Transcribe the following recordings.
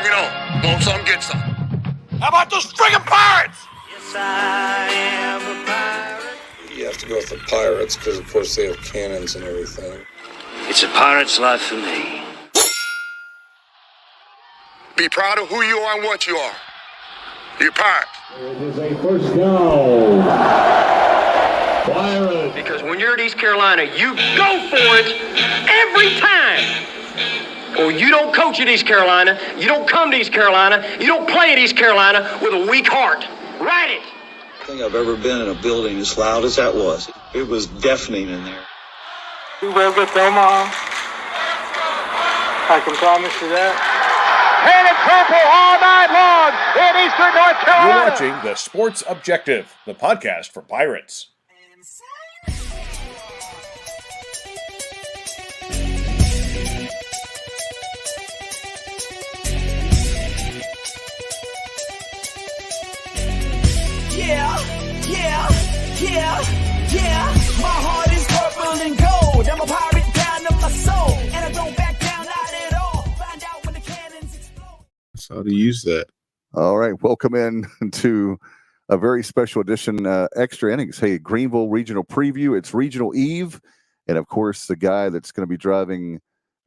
Bring it on. Want some, get some. How about those friggin' Pirates? Yes, I am a pirate. You have to go with the Pirates because, of course, they have cannons and everything. It's a pirate's life for me. Be proud of who you are and what you are. You're Pirates. It is a first down. Pirates. Because when you're at East Carolina, you go for it every time. Or you don't coach at East Carolina, you don't come to East Carolina, you don't play at East Carolina with a weak heart. Write it. I think I've ever been in a building as loud as that was. It was deafening in there. We will get to Omaha. I can promise you that. Painted purple all night long in Eastern North Carolina. You're watching The Sports Objective, the podcast for Pirates. Yeah. My heart is purple and gold. I'm a pirate down to my soul. And I don't back down, not at all. Find out when the cannons explode. That's how to use that. All right. Welcome in to a very special edition, Extra Innings. Hey, Greenville Regional Preview. It's Regional Eve. And, of course, the guy that's going to be driving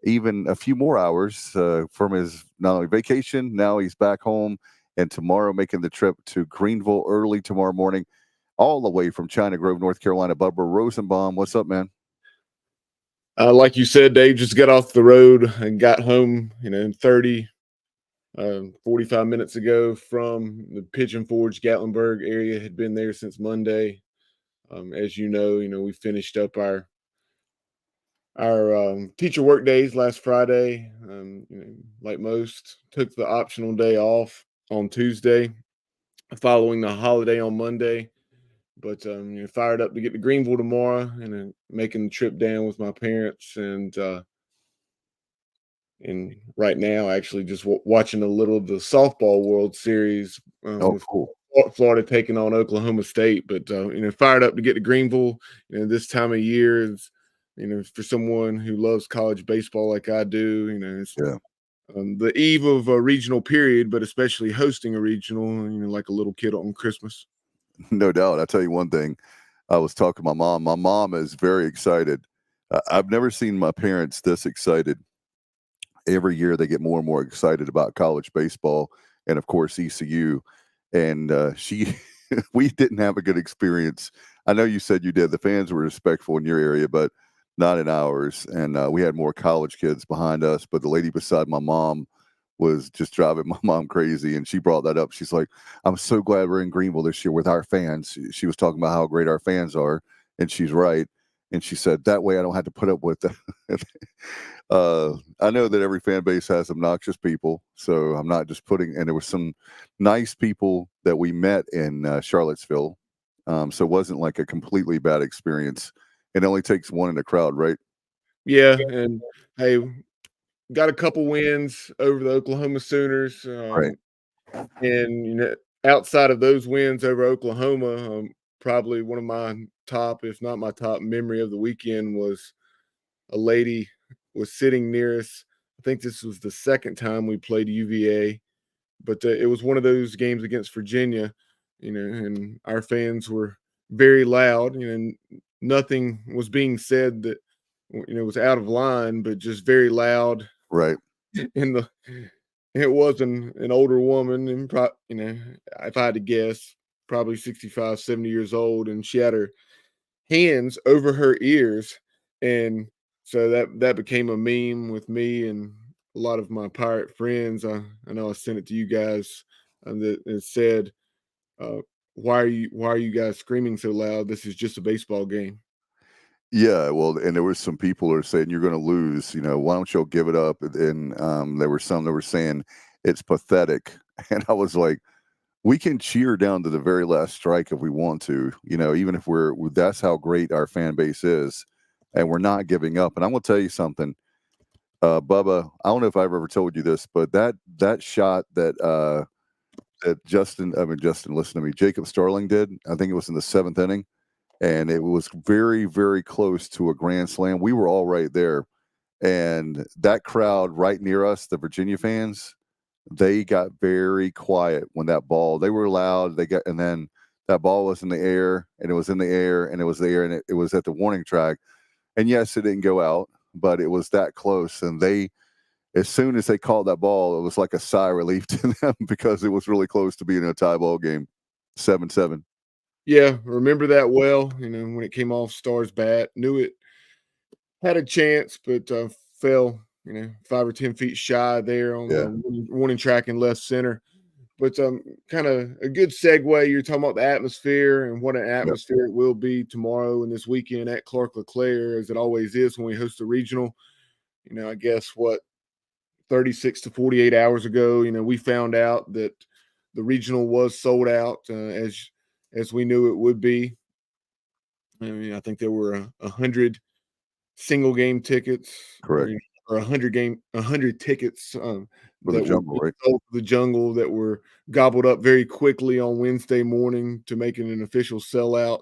even a few more hours from his not only vacation, now he's back home. And tomorrow making the trip to Greenville early tomorrow morning, all the way from China Grove, North Carolina. Bubba Rosenbaum, what's up, man? Like you said, Dave, just got off the road and got home, 45 minutes ago from the Pigeon Forge, Gatlinburg area. Had been there since Monday. As you know, we finished up our teacher work days last Friday. Like most, took the optional day off on Tuesday, following the holiday on Monday. But fired up to get to Greenville tomorrow and making the trip down with my parents. And right now, actually just watching a little of the softball World Series. Cool. Florida taking on Oklahoma State. But, fired up to get to Greenville. This time of year is, for someone who loves college baseball like I do, it's the eve of a regional period, but especially hosting a regional, like a little kid on Christmas. No doubt. I'll tell you one thing. I was talking to my mom. My mom is very excited. I've never seen my parents this excited. Every year they get more and more excited about college baseball and, of course, ECU. And we didn't have a good experience. I know you said you did. The fans were respectful in your area, but not in ours. And we had more college kids behind us. But the lady beside my mom was just driving my mom crazy, and she brought that up. She's like, I'm so glad we're in Greenville this year with our fans. She was talking about how great our fans are, and she's right. And she said, that way I don't have to put up with that. I know that every fan base has obnoxious people, so I'm not just putting – and there were some nice people that we met in Charlottesville, so it wasn't like a completely bad experience. It only takes one in the crowd, right? Yeah, and hey – got a couple wins over the Oklahoma Sooners. Right. And, outside of those wins over Oklahoma, probably one of my top, if not my top memory of the weekend was a lady was sitting near us. I think this was the second time we played UVA, but it was one of those games against Virginia, and our fans were very loud. Nothing was being said that, was out of line, but just very loud. Right. It was an older woman, and if I had to guess, probably 65, 70 years old, and she had her hands over her ears, and so that became a meme with me and a lot of my pirate friends. I know I sent it to you guys, that it said, "Why are you guys screaming so loud? This is just a baseball game." Yeah, well, and there were some people who are saying you're going to lose. Why don't you give it up? And there were some that were saying it's pathetic, and I was like, we can cheer down to the very last strike if we want to. Even if that's how great our fan base is, and we're not giving up. And I'm going to tell you something, Bubba. I don't know if I've ever told you this, but that shot that Justin, listen to me, Jacob Starling did. I think it was in the 7th inning. And it was very, very close to a grand slam. We were all right there. And that crowd right near us, the Virginia fans, they got very quiet when that ball. They were loud. And then that ball was in the air, and it was in the air, and it was there, and it was at the warning track. And yes, it didn't go out, but it was that close. And as soon as they called that ball, it was like a sigh of relief to them because it was really close to being a tie ball game, 7-7. Yeah, remember that well. When it came off Star's bat, knew it had a chance, but fell, 5 or 10 feet shy there on Yeah. the warning track in left center. But kind of a good segue. You're talking about the atmosphere and what an atmosphere it will be tomorrow and this weekend at Clark LeClaire, as it always is when we host the regional. I guess 36 to 48 hours ago, we found out that the regional was sold out, as we knew it would be. I mean, I think there were 100 single game tickets, Correct. or 100 tickets For that the jungle, were right? sold for the jungle that were gobbled up very quickly on Wednesday morning to make it an official sellout.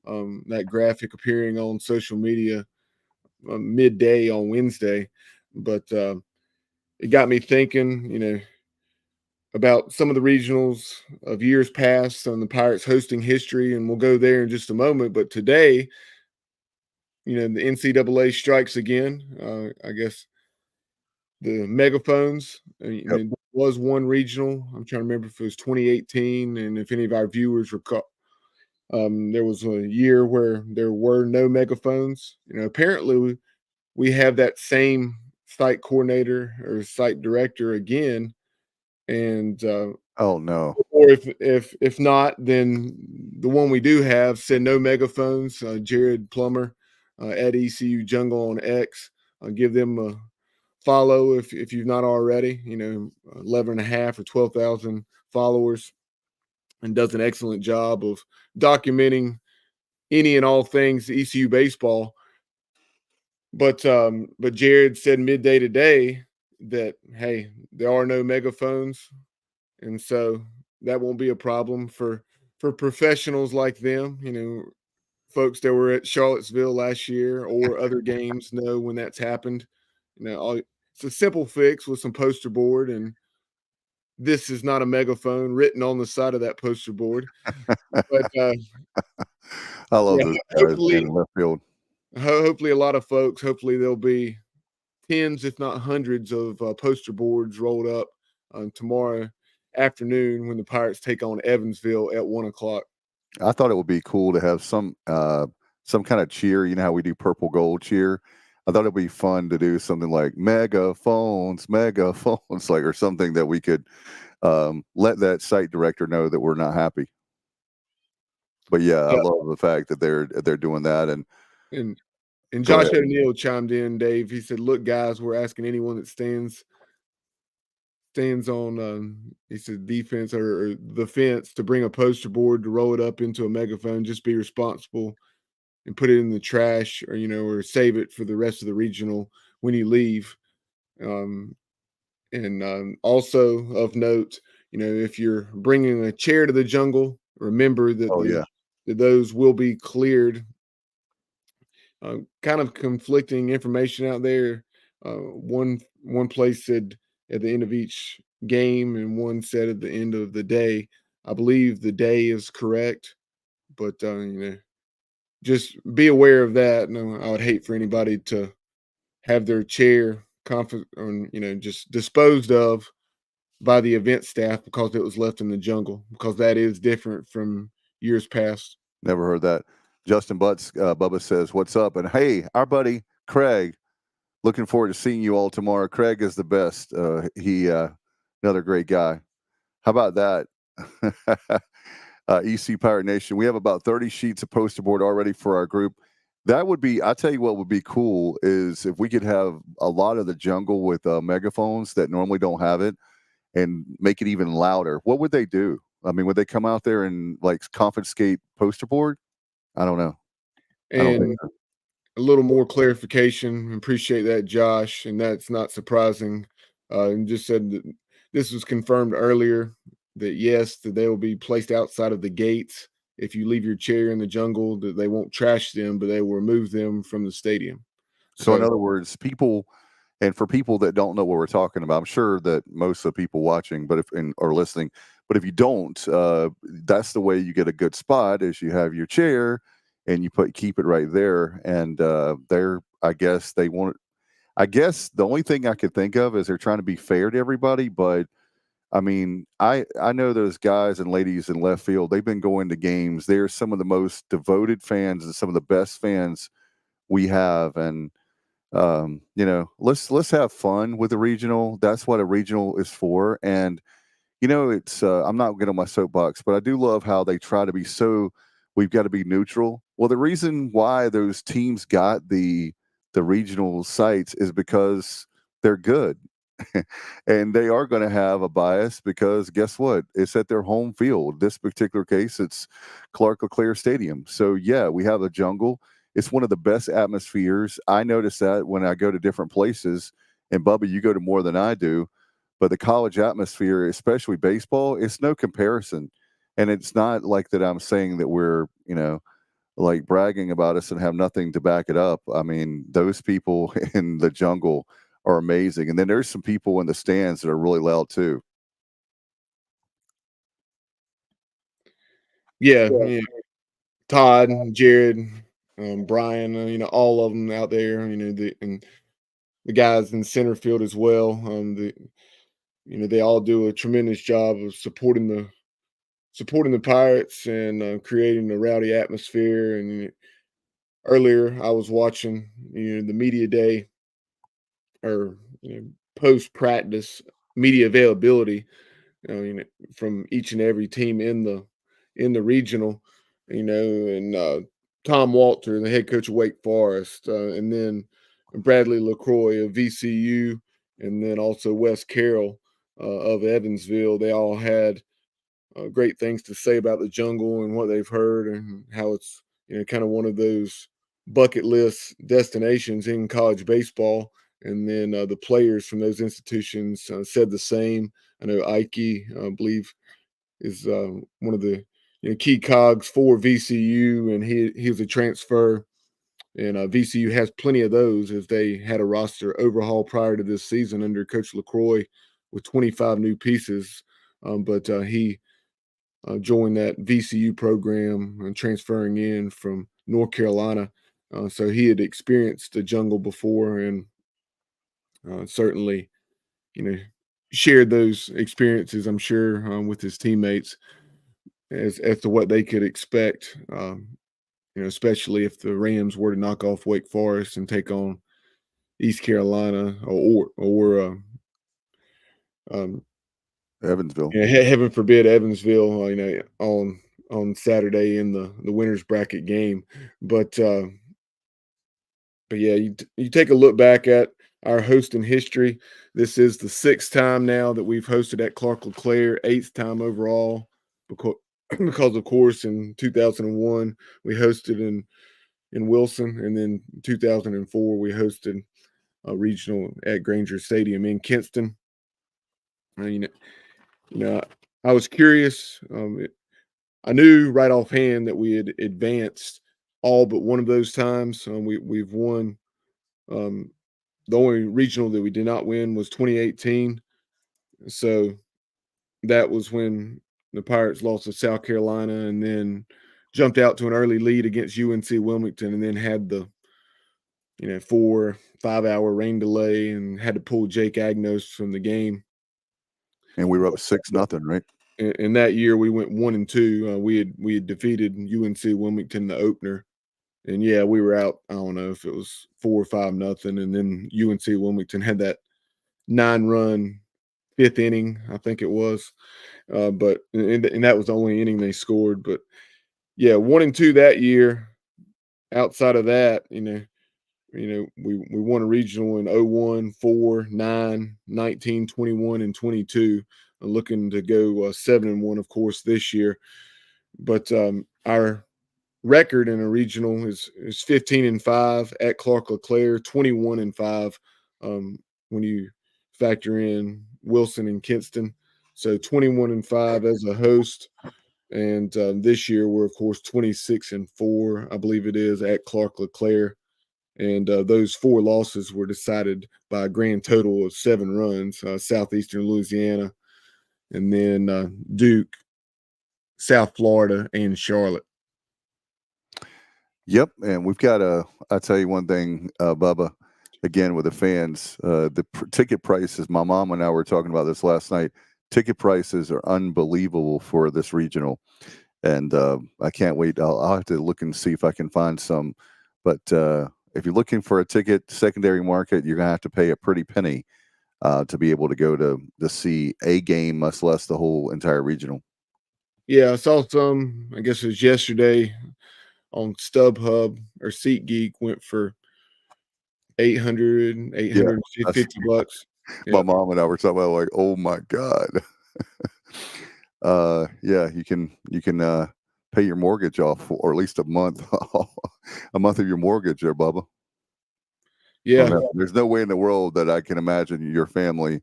That graphic appearing on social media midday on Wednesday, but it got me thinking, about some of the regionals of years past on the Pirates hosting history, and we'll go there in just a moment. But today, the NCAA strikes again. I guess the megaphones. There was one regional. I'm trying to remember if it was 2018, and if any of our viewers recall, there was a year where there were no megaphones. Apparently we have that same site coordinator or site director again, and Oh no. or if not, then the one we do have said no megaphones. Jared Plummer at ECU Jungle on X. Give them a follow if you've not already. 11 and a half or 12,000 followers, and does an excellent job of documenting any and all things ECU baseball. But Jared said midday today that, hey, there are no megaphones, and so that won't be a problem for professionals like them. Folks that were at Charlottesville last year or other games know when that's happened. It's a simple fix with some poster board, and this is not a megaphone written on the side of that poster board. But I love yeah, those guys in left field. hopefully a lot of folks. Hopefully there'll be tens, if not hundreds, of poster boards rolled up tomorrow afternoon when the Pirates take on Evansville at 1:00. I thought it would be cool to have some kind of cheer. You know how we do purple gold cheer? I thought it'd be fun to do something like megaphones, like, or something that we could let that site director know that we're not happy. But yeah, I love the fact that they're doing that. And Josh O'Neill chimed in, Dave. He said, "Look, guys, we're asking anyone that stands on, he said, defense or the fence to bring a poster board to roll it up into a megaphone. Just be responsible and put it in the trash, or save it for the rest of the regional when you leave." Also of note, if you're bringing a chair to the jungle, remember that that those will be cleared. Kind of conflicting information out there. One place said at the end of each game, and one said at the end of the day. I believe the day is correct, but just be aware of that. No, I would hate for anybody to have their chair just disposed of by the event staff because it was left in the jungle, because that is different from years past. Never heard that. Justin Butts, Bubba says, "What's up?" And hey, our buddy Craig, looking forward to seeing you all tomorrow. Craig is the best. He another great guy. How about that? EC Pirate Nation. We have about 30 sheets of poster board already for our group. That would be, I'll tell you what would be cool is if we could have a lot of the jungle with megaphones that normally don't have it and make it even louder. What would they do? I mean, would they come out there and like confiscate poster board? I don't know. And a little more clarification. Appreciate that, Josh. And that's not surprising. And just said that this was confirmed earlier that yes, that they will be placed outside of the gates. If you leave your chair in the jungle, that they won't trash them, but they will remove them from the stadium. So in other words, people, And for people that don't know what we're talking about, I'm sure that most of the people watching, or listening, but if you don't, that's the way you get a good spot is you have your chair and you keep it right there. And I guess the only thing I could think of is they're trying to be fair to everybody. But I mean, I know those guys and ladies in left field. They've been going to games. They're some of the most devoted fans and some of the best fans we have. And let's have fun with the regional. That's what a regional is for. And it's I'm not getting on my soapbox, but I do love how they try to be we've got to be neutral. Well, the reason why those teams got the regional sites is because they're good. And they are going to have a bias because guess what? It's at their home field. This particular case, it's Clark LeClaire Stadium. So yeah, we have a jungle. It's one of the best atmospheres. I notice that when I go to different places, and Bubba, you go to more than I do, but the college atmosphere, especially baseball, it's no comparison. And it's not like that I'm saying that we're, like bragging about us and have nothing to back it up. I mean, those people in the jungle are amazing. And then there's some people in the stands that are really loud too. Yeah. Todd, Jared, Brian, all of them out there, and the guys in center field as well. They all do a tremendous job of supporting the Pirates and creating a rowdy atmosphere. And earlier, I was watching the media day or post practice media availability, from each and every team in the regional, and Tom Walter, the head coach of Wake Forest, and then Bradley LaCroix of VCU, and then also Wes Carroll of Evansville. They all had great things to say about the jungle and what they've heard and how it's kind of one of those bucket list destinations in college baseball. And then the players from those institutions said the same. I know Ike, I believe, is one of the key cogs for VCU, and he was a transfer. And VCU has plenty of those, as they had a roster overhaul prior to this season under Coach LaCroix with 25 new pieces. But he joined that VCU program and transferring in from North Carolina. So he had experienced the jungle before, and certainly, shared those experiences, I'm sure, with his teammates as to what they could expect. Especially if the Rams were to knock off Wake Forest and take on East Carolina or Evansville. heaven forbid Evansville, on Saturday in the winners bracket game. But yeah, you take a look back at our hosting history. This is the 6th time now that we've hosted at Clark LeClaire, 8th time overall, because of course in 2001 we hosted in Wilson, and then 2004 we hosted a regional at Granger Stadium in Kinston. I was curious. I knew right offhand that we had advanced all but one of those times. We've won. The only regional that we did not win was 2018. So that was when the Pirates lost to South Carolina and then jumped out to an early lead against UNC Wilmington, and then had the 4-5 hour rain delay and had to pull Jake Agnos from the game. And we were up 6-0, right? And that year we went 1-2. We had defeated UNC Wilmington the opener, and yeah, we were out. I don't know if it was 4 or 5-0, and then UNC Wilmington had that 9-run 5th inning, I think it was. But that was the only inning they scored. But yeah, 1-2 that year. Outside of that, we won a regional in 01, 4, 9, 19, 21, and 22. Looking to go 7-1, of course, this year. But our record in a regional is 15-5 at Clark LeClaire, 21-5 when you factor in Wilson and Kinston. So 21-5 as a host. And this year we're, of course, 26-4, I believe it is, at Clark LeClaire. And those 4 losses were decided by a grand total of 7 runs. Southeastern Louisiana, and then Duke, South Florida, and Charlotte. Yep, and we've got I'll tell you one thing, Bubba, again with the fans, the ticket prices, my mom and I were talking about this last night. Ticket prices are unbelievable for this regional, and I can't wait. I'll have to look and see if I can find some. But if you're looking for a ticket, secondary market, you're going to have to pay a pretty penny to be able to go to see a game, much less the whole entire regional. Yeah, I saw some, I guess it was yesterday on StubHub or SeatGeek, went for 800, Yeah, $850. my Yeah. mom and I were talking about, like, oh my God. Yeah, you can pay your mortgage off, or at least a month of your mortgage there, Bubba. Yeah. There's no way in the world that I can imagine your family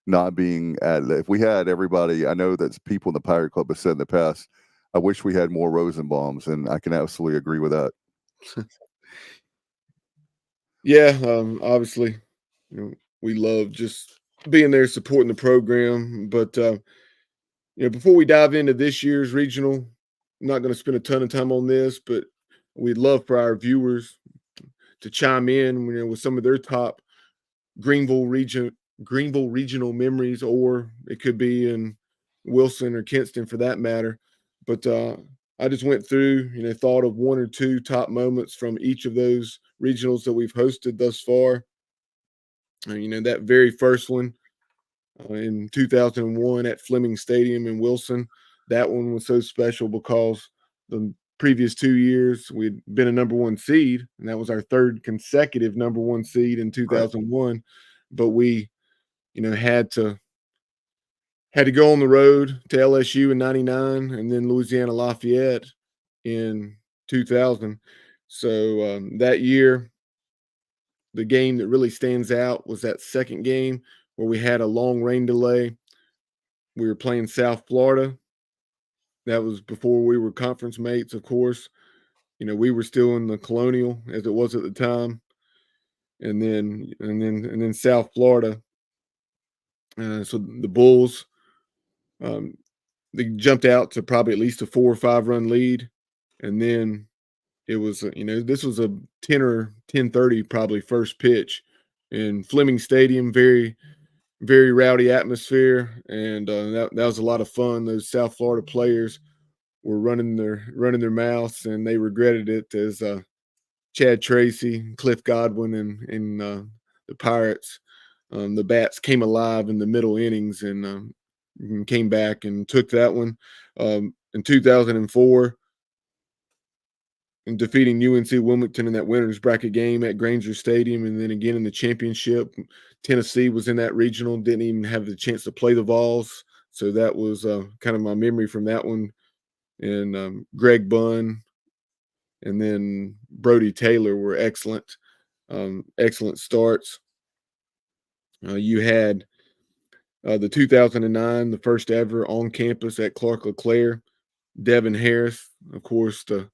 not being at it. If we had everybody, I know that people in the Pirate Club have said in the past, I wish we had more Rosenbaums, and I can absolutely agree with that. Yeah, obviously, we love just being there supporting the program. But before we dive into this year's regional, I'm not going to spend a ton of time on this, but we'd love for our viewers to chime in, with some of their top Greenville regional memories, or it could be in Wilson or Kinston for that matter. But I just went through, thought of 1 or 2 top moments from each of those regionals that we've hosted thus far. That very first one in 2001 at Fleming Stadium in Wilson, that one was so special because the previous 2 years we'd been a number 1 seed, and that was our 3rd consecutive number 1 seed in 2001. Right. But we, had to go on the road to LSU in 99 and then Louisiana Lafayette in 2000. So that year, the game that really stands out was that second game where we had a long rain delay. We were playing South Florida. That was before we were conference mates, of course. We were still in the Colonial as it was at the time. And then South Florida. So the Bulls, they jumped out to probably at least a 4 or 5 run lead. And then it was, this was a 10 or 10:30 probably first pitch in Fleming Stadium. Very, very rowdy atmosphere, and that was a lot of fun. Those South Florida players were running their mouths, and they regretted it as Chad Tracy, Cliff Godwin, and the Pirates. The bats came alive in the middle innings and came back and took that one. In 2004, and defeating UNC Wilmington in that winners bracket game at Granger Stadium, and then again in the championship. Tennessee was in that regional, didn't even have the chance to play the Vols, so that was kind of my memory from that one. And Greg Bunn and then Brody Taylor were excellent, excellent starts. You had the 2009, the first ever on campus at Clark LeClaire. Devin Harris, of course, the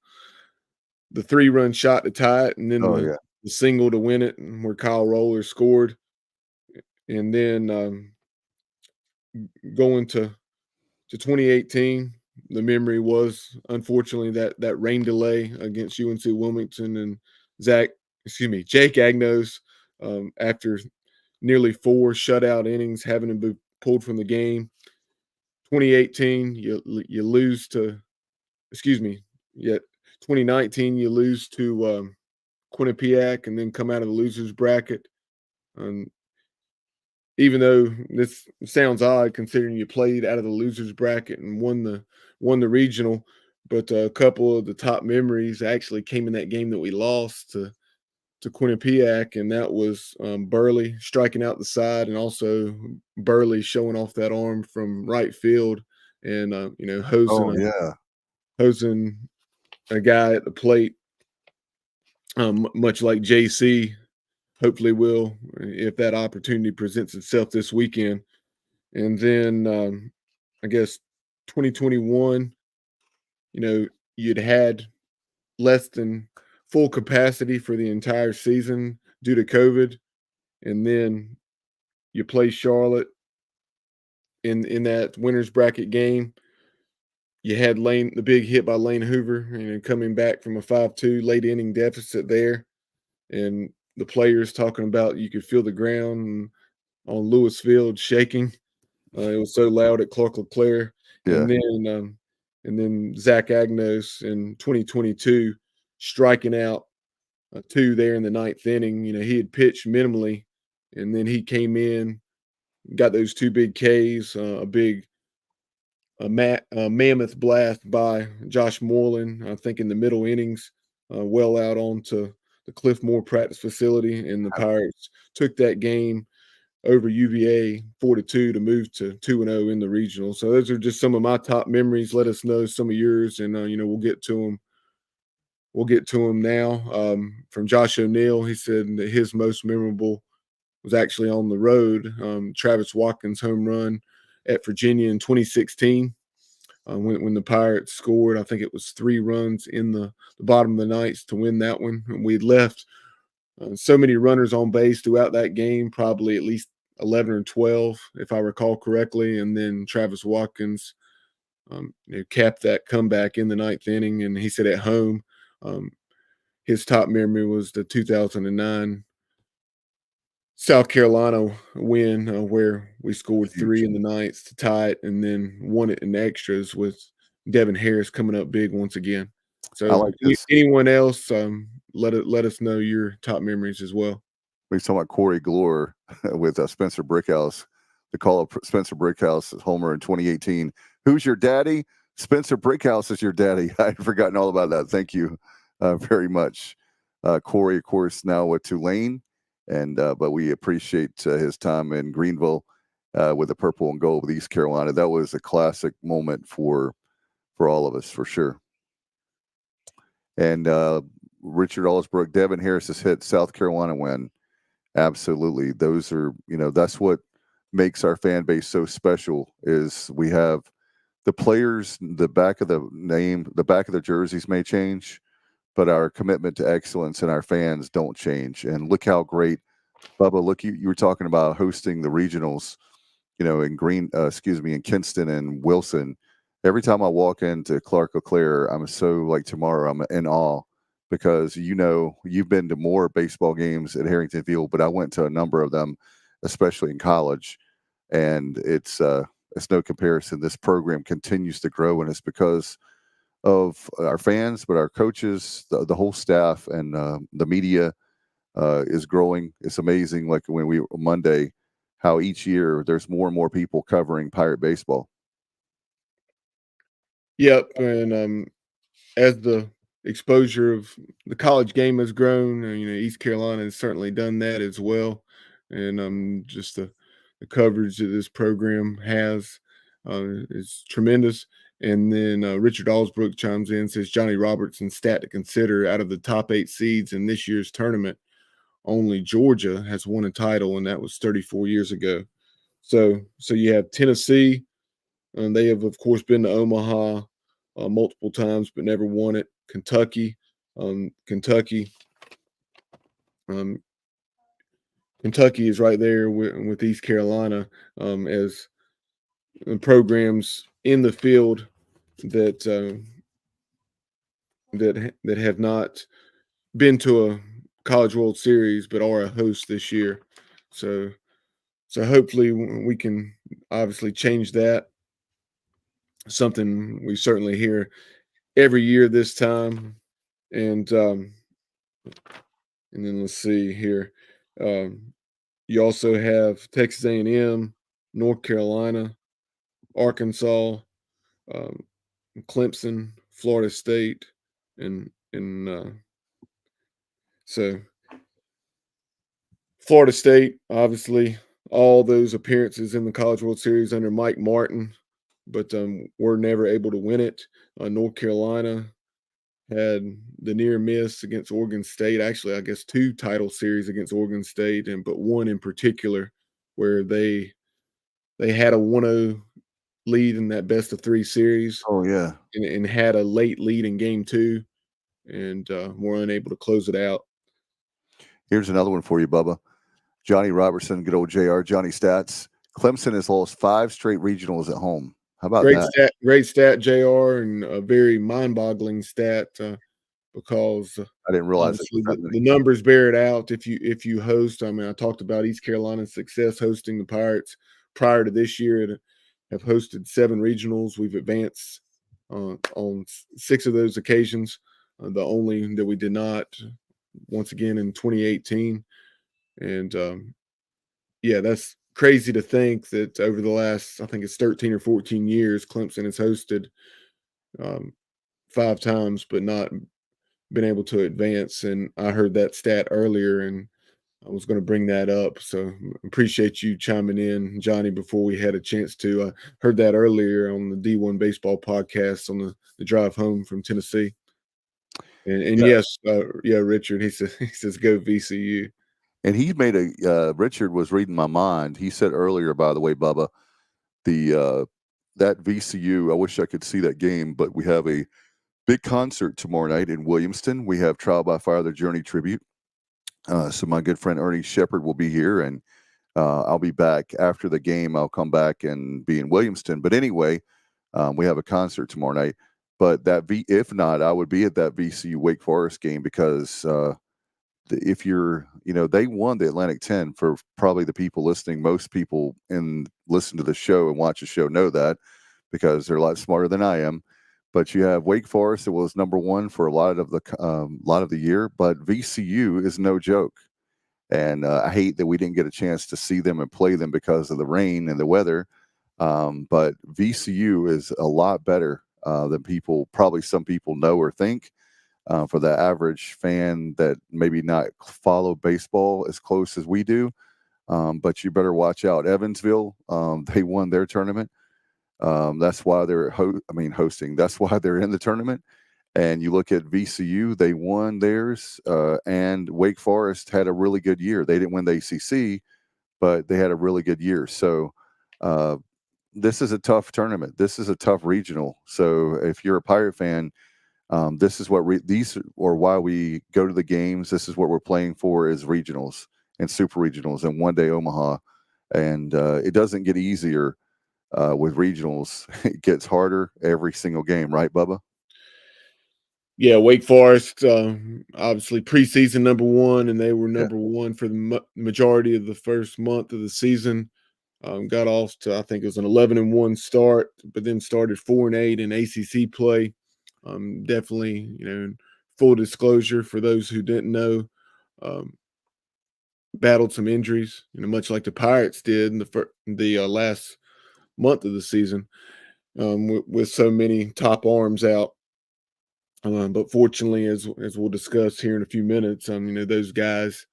3-run shot to tie it, and then the single to win it, and where Kyle Roller scored. And then going to 2018, the memory was unfortunately that rain delay against UNC Wilmington, and Jake Agnos, after nearly 4 shutout innings, having to be pulled from the game. 2018, you lose to, 2019 you lose to Quinnipiac and then come out of the losers bracket. Even though this sounds odd considering you played out of the losers bracket and won the regional, but a couple of the top memories actually came in that game that we lost to Quinnipiac, and that was Burley striking out the side, and also Burley showing off that arm from right field, and hosing a guy at the plate, much like JC hopefully will, if that opportunity presents itself this weekend. And then I guess 2021, you'd had less than full capacity for the entire season due to COVID, and then you play Charlotte in that winners bracket game. You had the big hit by Lane Hoover, coming back from a 5-2 late inning deficit there, and the players talking about you could feel the ground on Lewis Field shaking. It was so loud at Clark LeClaire, Yeah. and then Zach Agnos in 2022 striking out 2 there in the ninth inning. He had pitched minimally, and then he came in, got those 2 big Ks, a mammoth blast by Josh Moreland, I think in the middle innings, well out onto the Cliff Moore practice facility, and the Pirates took that game over UVA 4-2 to move to 2-0 in the regional. So those are just some of my top memories. Let us know some of yours, and we'll get to them. We'll get to them now. From Josh O'Neill, he said that his most memorable was actually on the road. Travis Watkins' home run at Virginia in 2016, when the Pirates scored. I think it was 3 runs in the bottom of the ninth to win that one. And we had left so many runners on base throughout that game, probably at least 11 or 12, if I recall correctly. And then Travis Watkins capped that comeback in the ninth inning. And he said at home, his top memory was the 2009 South Carolina win, where we scored 3 in the ninth to tie it, and then won it in extras with Devin Harris coming up big once again. So, I like this. anyone else, let us know your top memories as well. We're talking about Corey Glore with Spencer Brickhouse. The call of Spencer Brickhouse homer in 2018. Who's your daddy? Spencer Brickhouse is your daddy. I'd forgotten all about that. Thank you very much. Corey, of course, now with Tulane, and but we appreciate his time in Greenville with the purple and gold with East Carolina. That was a classic moment for all of us, for sure. And Richard Allsbrook, Devin Harris's hit, South Carolina win. Absolutely. Those are, that's what makes our fan base so special, is we have the players, the back of the name, the back of the jerseys may change, but our commitment to excellence and our fans don't change. And look how great, Bubba, look, you were talking about hosting the regionals, in Kinston and Wilson. Every time I walk into Clark LeClaire, I'm so like tomorrow, I'm in awe, because you've been to more baseball games at Harrington Field, but I went to a number of them, especially in college, and it's no comparison. This program continues to grow, and it's because of our fans, but our coaches, the whole staff, and the media is growing. It's amazing. Like when Monday, how each year there's more and more people covering Pirate baseball. Yep, and as the exposure of the college game has grown, East Carolina has certainly done that as well, and just the coverage that this program has is tremendous. And then Richard Allsbrook chimes in, says Johnny Robertson stat to consider: out of the top 8 seeds in this year's tournament, only Georgia has won a title, and that was 34 years ago. So you have Tennessee, and they have, of course, been to Omaha multiple times, but never won it. Kentucky is right there with East Carolina as programs in the field that have not been to a College World Series but are a host this year. So hopefully we can obviously change that. Something we certainly hear every year this time. And then let's see here. You also have Texas A&M, North Carolina, Arkansas, Clemson, Florida State, and so Florida State, obviously, all those appearances in the College World Series under Mike Martin, but were never able to win it. North Carolina had the near miss against Oregon State. Actually, I guess 2 title series against Oregon State, but one in particular where they had a 1-0 lead in that best of 3 series. Oh yeah, and had a late lead in game 2, and we're unable to close it out. Here's another one for you, Bubba. Johnny Robertson, good old JR, Johnny Stats. Clemson has lost 5 straight regionals at home. How about that? Great stat, JR, and a very mind-boggling stat because I didn't realize obviously the numbers bear it out. If you host, I mean, I talked about East Carolina's success hosting the Pirates prior to this year. And have hosted 7 regionals. We've advanced on 6 of those occasions. The only that we did not, once again, in 2018. And yeah, that's crazy to think that over the last, I think it's 13 or 14 years, Clemson has hosted 5 times, but not been able to advance. And I heard that stat earlier, and I was going to bring that up. So appreciate you chiming in, Johnny, before we had a chance to. I heard that earlier on the D1 Baseball podcast on the drive home from Tennessee. And yes, Richard, he says go VCU. And he made Richard was reading my mind. He said earlier, by the way, Bubba, that VCU, I wish I could see that game, but we have a big concert tomorrow night in Williamston. We have Trial by Fire, the Journey tribute. So my good friend Ernie Shepard will be here, and I'll be back after the game. I'll come back and be in Williamston. But anyway, we have a concert tomorrow night. But if not, I would be at that VCU Wake Forest game because if you're, they won the Atlantic 10 for probably the people listening. Most people listen to the show and watch the show know that because they're a lot smarter than I am. But you have Wake Forest that was number 1 for a lot of the year, but VCU is no joke. And I hate that we didn't get a chance to see them and play them because of the rain and the weather. But VCU is a lot better than some people know or think. For the average fan that maybe not follow baseball as close as we do, but you better watch out. Evansville, they won their tournament. That's why they're hosting. That's why they're in the tournament. And you look at VCU, they won theirs, and Wake Forest had a really good year. They didn't win the ACC, but they had a really good year. So this is a tough tournament. This is a tough regional. So if you're a Pirate fan, this is what why we go to the games. This is what we're playing for is regionals and super regionals and one day Omaha. And it doesn't get easier with regionals. It gets harder every single game, right, Bubba? Yeah, Wake Forest, obviously preseason number 1, and they were number 1 for the majority of the first month of the season. Got off to, I think it was an 11-1 start, but then started 4-8 in ACC play. Definitely, full disclosure for those who didn't know, battled some injuries, much like the Pirates did in the last month of the season, with so many top arms out. But fortunately, as we'll discuss here in a few minutes, those guys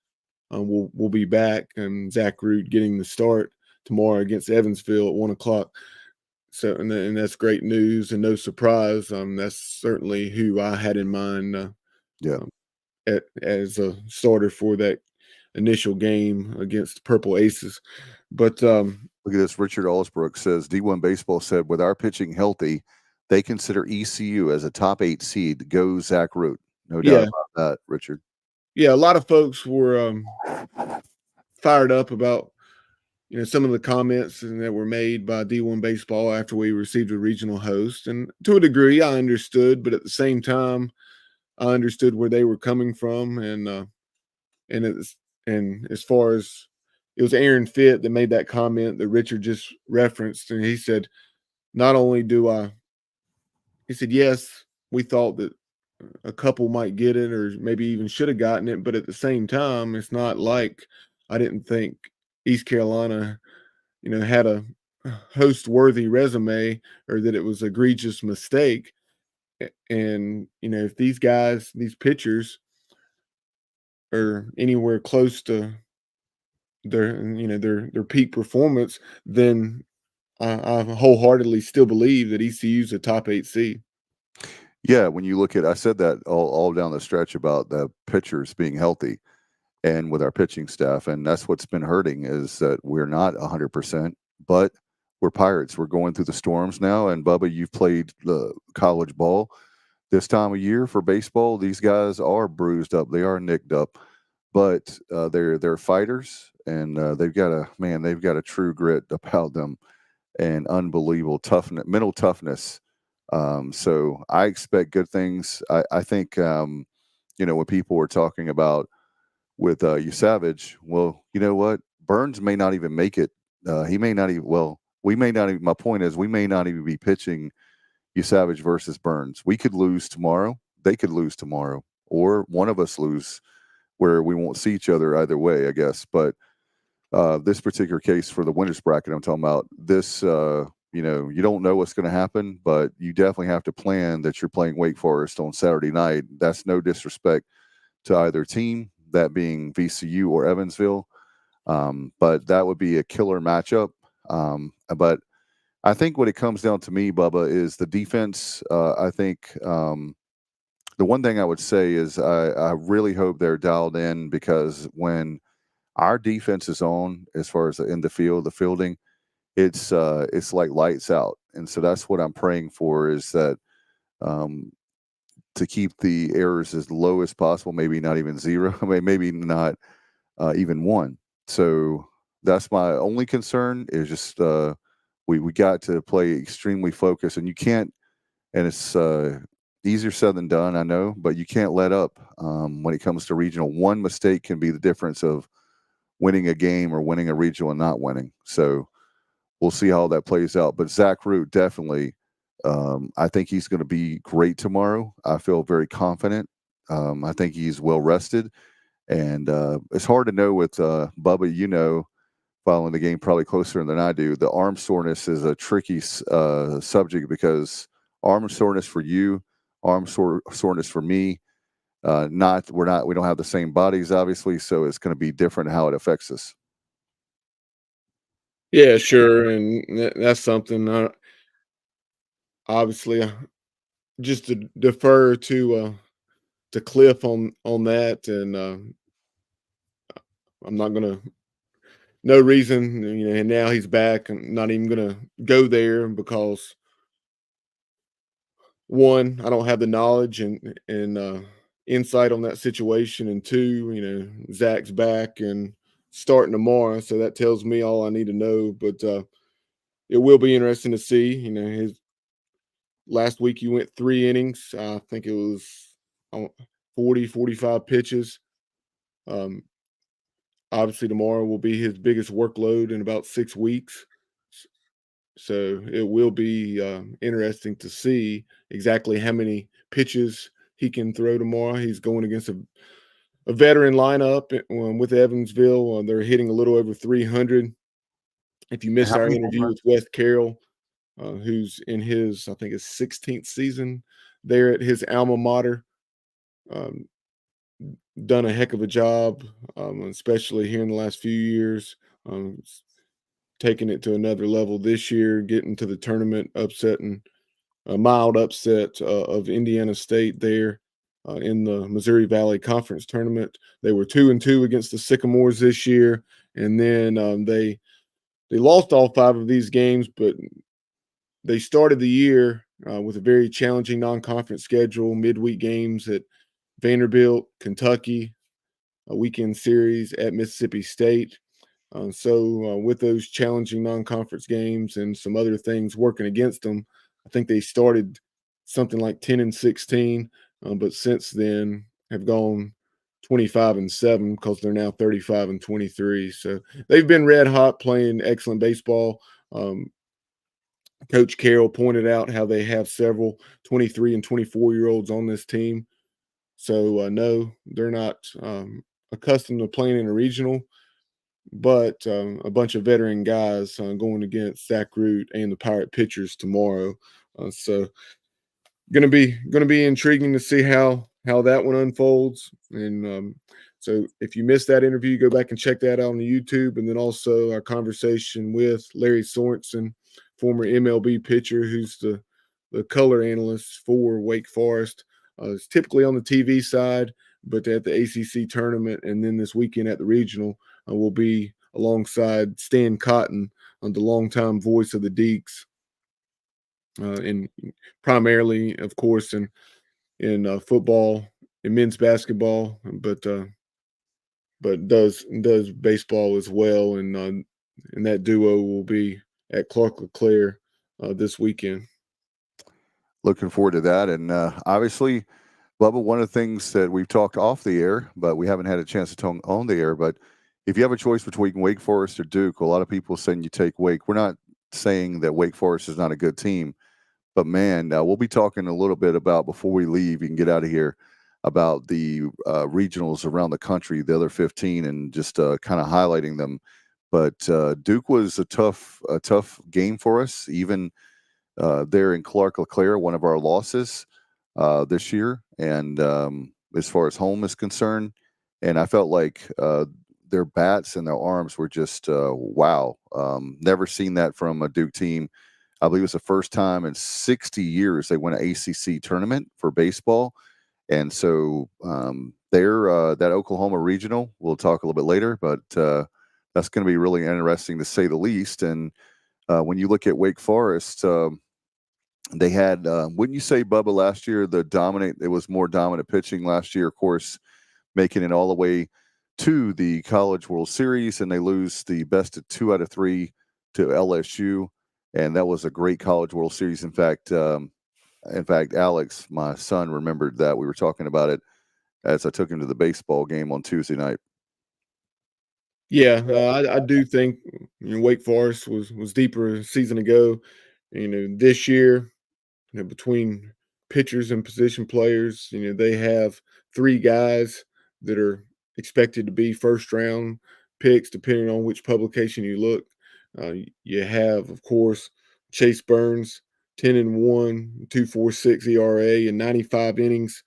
will be back. And Zach Root getting the start tomorrow against Evansville at 1:00. So, and that's great news and no surprise. That's certainly who I had in mind. As a starter for that initial game against the Purple Aces. But look at this. Richard Allsbrook says D1 Baseball said with our pitching healthy, they consider ECU as a top 8 seed. Go Zach Root. No doubt about that, Richard. Yeah, a lot of folks were fired up about some of the comments that were made by D1 Baseball after we received a regional host. And to a degree, I understood, but at the same time, I understood where they were coming from. And as far as it was Aaron Fitt that made that comment that Richard just referenced, and he said, he said, yes, we thought that a couple might get it or maybe even should have gotten it. But at the same time, it's not like I didn't think East Carolina, had a host-worthy resume or that it was an egregious mistake. And, if these guys, these pitchers are anywhere close to their peak performance, then I wholeheartedly still believe that ECU's a top 8 seed. Yeah, when you look at, I said that all down the stretch about the pitchers being healthy and with our pitching staff, and that's what's been hurting is that we're not 100%, but we're Pirates. We're going through the storms now, and Bubba, you've played the college ball. this time of year for baseball, these guys are bruised up. They are nicked up, but they're fighters, and they've got a true grit about them and unbelievable toughness, mental toughness. So I expect good things. I think when people were talking about with Savage, well, you know what? Burns may not even make it. He may not even. Well, we may not even. My point is, we may not even be pitching Savage versus Burns. We could lose tomorrow. They could lose tomorrow, or one of us lose, where we won't see each other either way, I guess. But this particular case for the winners bracket I'm talking about, this, you don't know what's going to happen, but you definitely have to plan that you're playing Wake Forest on Saturday night. That's no disrespect to either team, that being VCU or Evansville. But that would be a killer matchup. But I think what it comes down to me, Bubba, is the defense. I think the one thing I would say is I really hope they're dialed in, because when our defense is on, as far as in the field, the fielding, it's like lights out. And so that's what I'm praying for, is that to keep the errors as low as possible, maybe not even zero, I mean, maybe not even one. So that's my only concern, is just we got to play extremely focused, and you can't, and it's easier said than done, I know, but you can't let up when it comes to regional. One mistake can be the difference of winning a game or winning a regional and not winning. So we'll see how that plays out. But Zach Root, definitely, I think he's going to be great tomorrow. I feel very confident. I think he's well rested. And it's hard to know with Bubba, following the game probably closer than I do. The arm soreness is a tricky subject, because arm soreness for you, soreness for me, we don't have the same bodies, obviously, so it's going to be different how it affects us. Yeah, sure, and that's something. Obviously, just to defer to Cliff on that, and I'm not gonna. No reason, and now he's back. I'm not even gonna go there, because one, I don't have the knowledge and insight on that situation, and two, Zach's back and starting tomorrow, so that tells me all I need to know. But it will be interesting to see. His last week he went 3 innings. I think it was 40, 45 pitches. Um, Obviously, tomorrow will be his biggest workload in about 6 weeks. So it will be interesting to see exactly how many pitches he can throw tomorrow. He's going against a veteran lineup with Evansville. They're hitting a little over 300. If you missed How our many interview with Wes Carroll, who's in his, I think, his 16th season there at his alma mater, um, done a heck of a job, especially here in the last few years. Taking it to another level this year, getting to the tournament, upsetting a mild upset of Indiana State there in the Missouri Valley Conference tournament. They were 2-2 against the Sycamores this year, and then they lost all 5 of these games, but they started the year with a very challenging non-conference schedule, midweek games at Vanderbilt, Kentucky, a weekend series at Mississippi State. So with those challenging non-conference games and some other things working against them, I think they started something like 10-16, but since then have gone 25-7, because they're now 35-23. So they've been red hot, playing excellent baseball. Coach Carroll pointed out how they have several 23 and 24-year-olds on this team. So no, they're not accustomed to playing in a regional, but a bunch of veteran guys going against Zach Root and the Pirate pitchers tomorrow. So gonna be intriguing to see how that one unfolds. And so if you missed that interview, go back and check that out on the YouTube, and then also our conversation with Larry Sorensen, former MLB pitcher, who's the color analyst for Wake Forest. It's typically on the TV side, but at the ACC tournament and then this weekend at the regional, will be alongside Stan Cotton, the longtime voice of the Deacs, and primarily, of course, in in football and men's basketball, but does baseball as well, and that duo will be at Clark LeClaire this weekend. Looking forward to that. And obviously, Bubba, one of the things that we've talked off the air, but we haven't had a chance to talk on the air, but if you have a choice between Wake Forest or Duke, a lot of people saying you take Wake. We're not saying that Wake Forest is not a good team, but man, we'll be talking a little bit about, before we leave, you can get out of here, about the regionals around the country, the other 15, and just kind of highlighting them. But Duke was a tough game for us, even there in Clark LeClaire, one of our losses this year. And as far as home is concerned, and I felt like their bats and their arms were just wow. Never seen that from a Duke team. I believe it was the first time in 60 years they won an ACC tournament for baseball. And so that Oklahoma regional, we'll talk a little bit later, but that's going to be really interesting to say the least. And when you look at Wake Forest, they had, wouldn't you say, Bubba, last year, it was more dominant pitching last year, of course, making it all the way to the College World Series, and they lose the best of 2 out of 3 to LSU. And that was a great College World Series. In fact, Alex, my son, remembered that. We were talking about it as I took him to the baseball game on Tuesday night. Yeah, I do think Wake Forest was deeper a season ago. This year, between pitchers and position players, they have 3 guys that are expected to be first round picks, depending on which publication you look. You have, of course, Chase Burns, 10-1, 2.46 ERA, and 95 innings,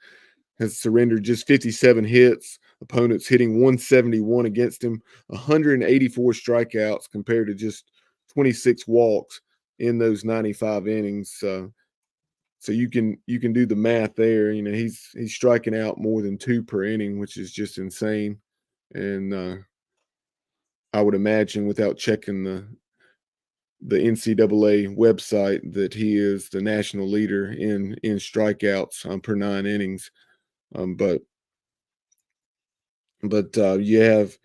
has surrendered just 57 hits. Opponents hitting 171 against him, 184 strikeouts compared to just 26 walks in those 95 innings. So you can do the math there. He's striking out more than 2 per inning, which is just insane. And I would imagine, without checking the NCAA website, that he is the national leader in strikeouts per 9 innings. But you have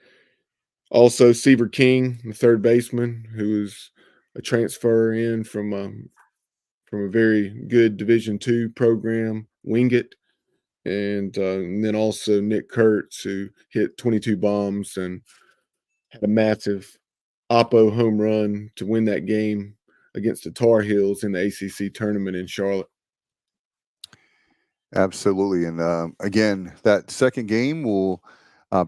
also Seaver King, the third baseman, who is a transfer in from a very good Division II program, Wingate. And then also Nick Kurtz, who hit 22 bombs and had a massive Oppo home run to win that game against the Tar Heels in the ACC tournament in Charlotte. Absolutely. And again, that second game will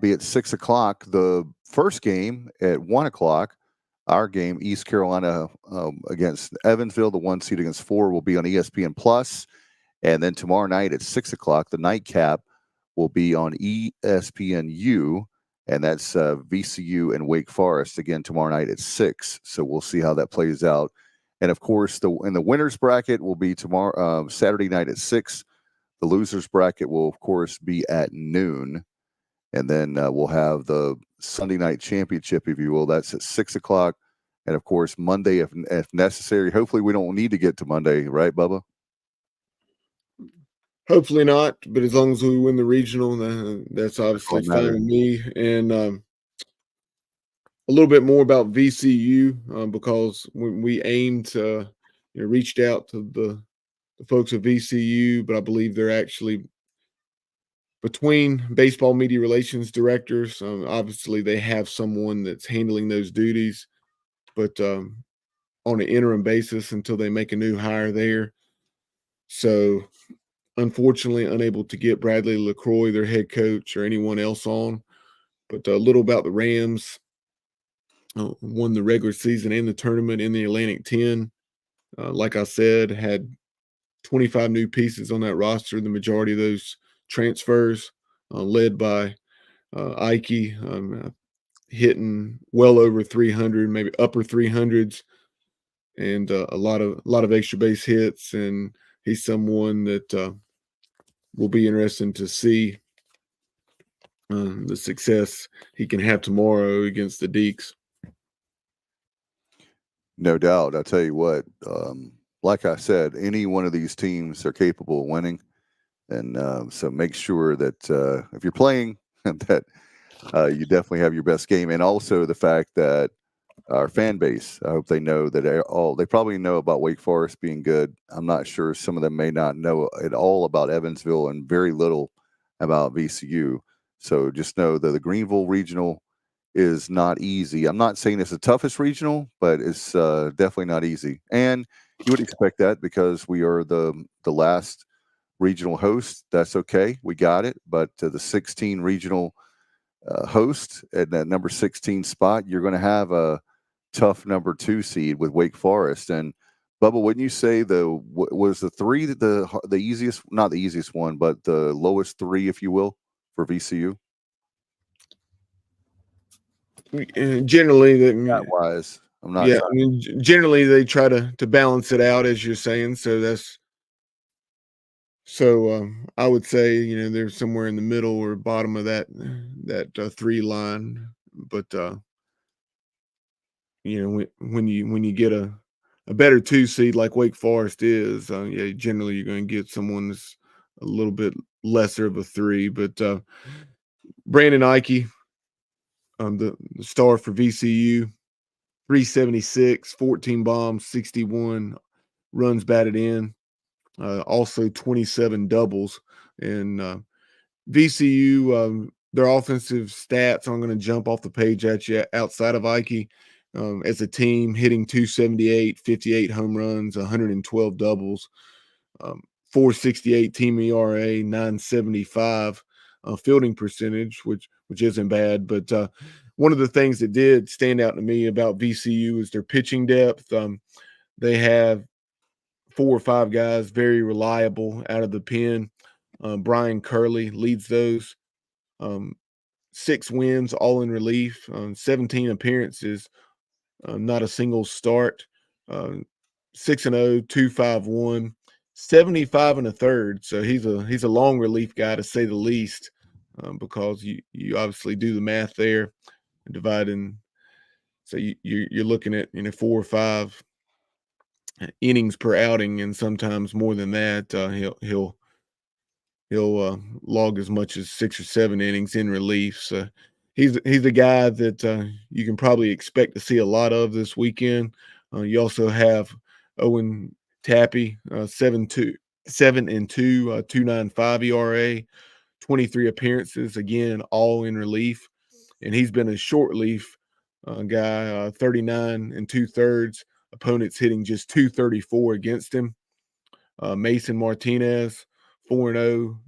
be at 6 o'clock. The first game at 1 o'clock, our game, East Carolina against Evansville, the 1 seed against 4, will be on ESPN Plus. And then tomorrow night at 6 o'clock, the nightcap will be on ESPNU, and that's VCU and Wake Forest again tomorrow night at 6. So we'll see how that plays out. And of course, the winners bracket will be tomorrow, Saturday night at 6. The losers bracket will, of course, be at noon. And then we'll have the Sunday night championship, if you will. That's at 6 o'clock. And of course, Monday, if necessary. Hopefully, we don't need to get to Monday, right, Bubba? Hopefully not, but as long as we win the regional, that's obviously fine with me. And a little bit more about VCU, because we aim to reached out to the folks at VCU, but I believe they're actually between baseball media relations directors. Obviously, they have someone that's handling those duties, but on an interim basis until they make a new hire there. So, unfortunately, unable to get Bradley LaCroix, their head coach, or anyone else on. But a little about the Rams. Won the regular season and the tournament in the Atlantic 10. Like I said, had 25 new pieces on that roster. The majority of those transfers, led by Ike, hitting well over 300, maybe upper 300s, and a lot of extra base hits. And he's someone that will be interesting to see the success he can have tomorrow against the Deacs. No doubt. I'll tell you what, like I said, any one of these teams are capable of winning. And so make sure that if you're playing, that you definitely have your best game. And also the fact that our fan base, I hope they know that they probably know about Wake Forest being good. I'm not sure. Some of them may not know at all about Evansville and very little about VCU. So just know that the Greenville Regional is not easy. I'm not saying it's the toughest regional, but it's definitely not easy. And you would expect that because we are the last regional host. That's okay. We got it. But the 16 regional host at that number 16 spot, you're going to have a tough number 2 seed with Wake Forest. And Bubba, wouldn't you say was the 3 the easiest, not the easiest one, but the lowest 3, if you will, for VCU? Generally, wise, I'm not. Yeah, I mean, generally they try to balance it out, as you're saying. So I would say they're somewhere in the middle or bottom of that 3 line. But when you get a better 2 seed like Wake Forest is, yeah, generally you're going to get someone that's a little bit lesser of a 3. But Brandon Ike, the star for VCU, 376, 14 bombs, 61 runs batted in, also 27 doubles. And VCU, their offensive stats aren't going to jump off the page at you outside of Ike. As a team, hitting 278, 58 home runs, 112 doubles, 468 team ERA, 975 fielding percentage, which isn't bad. But one of the things that did stand out to me about VCU is their pitching depth. They have 4 or 5 guys very reliable out of the pen. Brian Curley leads those. 6 wins, all in relief. 17 appearances, not a single start. 6-0, 2.51, 75 and a third. So he's a long relief guy, to say the least, because you obviously do the math there, dividing. So you're looking at 4 or 5 innings per outing, and sometimes more than that. He'll log as much as 6 or 7 innings in relief. So he's a guy that you can probably expect to see a lot of this weekend. You also have Owen Tappy, 7-2, 2.95 ERA, 23 appearances, again all in relief, and he's been a short relief guy, 39 2/3. Opponents hitting just 234 against him. Mason Martinez, 4-0,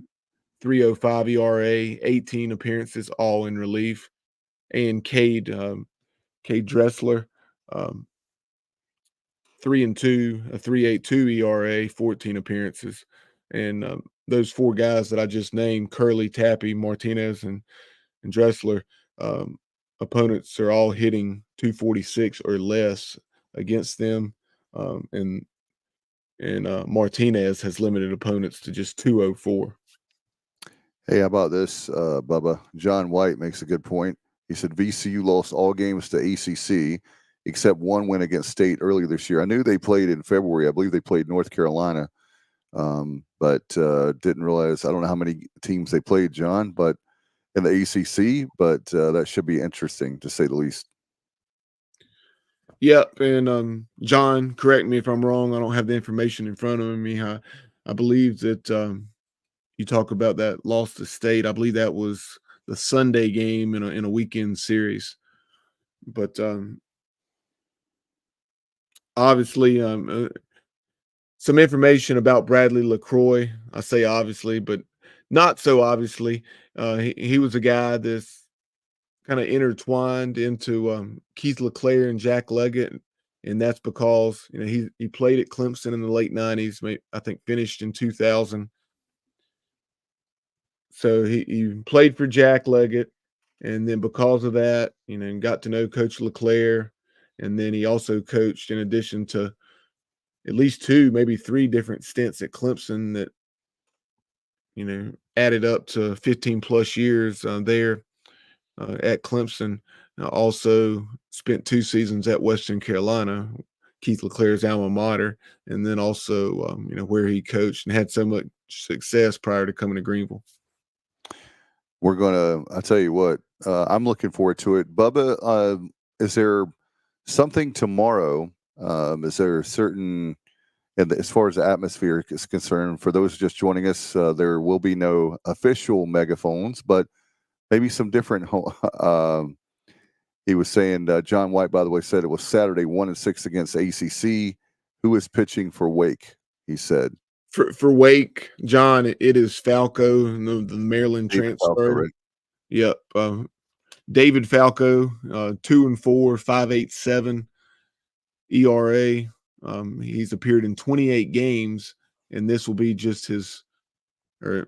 3.05 ERA, 18 appearances, all in relief. And Cade Dressler, 3-2, a 3.82 ERA, 14 appearances. And those 4 guys that I just named, Curley, Tappy, Martinez, and Dressler, opponents are all hitting 246 or less against them. And Martinez has limited opponents to just 204. Hey, how about this, Bubba? John White makes a good point. He said VCU lost all games to ACC except one win against State earlier this year. I knew they played in February. I believe they played North Carolina, but didn't realize. I don't know how many teams they played, John, but in the ACC. But that should be interesting, to say the least. Yep, and John, correct me if I'm wrong. I don't have the information in front of me. I believe that you talk about that loss to State. I believe that was the Sunday game in a weekend series. But obviously, some information about Bradley LaCroix. I say obviously, but not so obviously. He was a guy that's kind of intertwined into Keith LeClaire and Jack Leggett, and that's because he played at Clemson in the late 90s. I think finished in 2000. So he played for Jack Leggett, and then because of that, got to know Coach LeClaire, and then he also coached, in addition to at least 2, maybe 3 different stints at Clemson that added up to 15 plus years there at Clemson. Also spent 2 seasons at Western Carolina, Keith LeClaire's alma mater, and then also where he coached and had so success prior to coming to Greenville. I'll tell you what, I'm looking forward to it. Bubba, is there something tomorrow? Is there a certain, and as far as the atmosphere is concerned, for those just joining us, there will be no official megaphones, but maybe some different. He was saying, John White, by the way, said it was Saturday 1-6 against ACC. Who is pitching for Wake? He said. For Wake, John, it is Falco, the Maryland David transfer. Falco, right? Yep. David Falco, 2-4, 5.87 ERA. He's appeared in 28 games, and this will be just his, or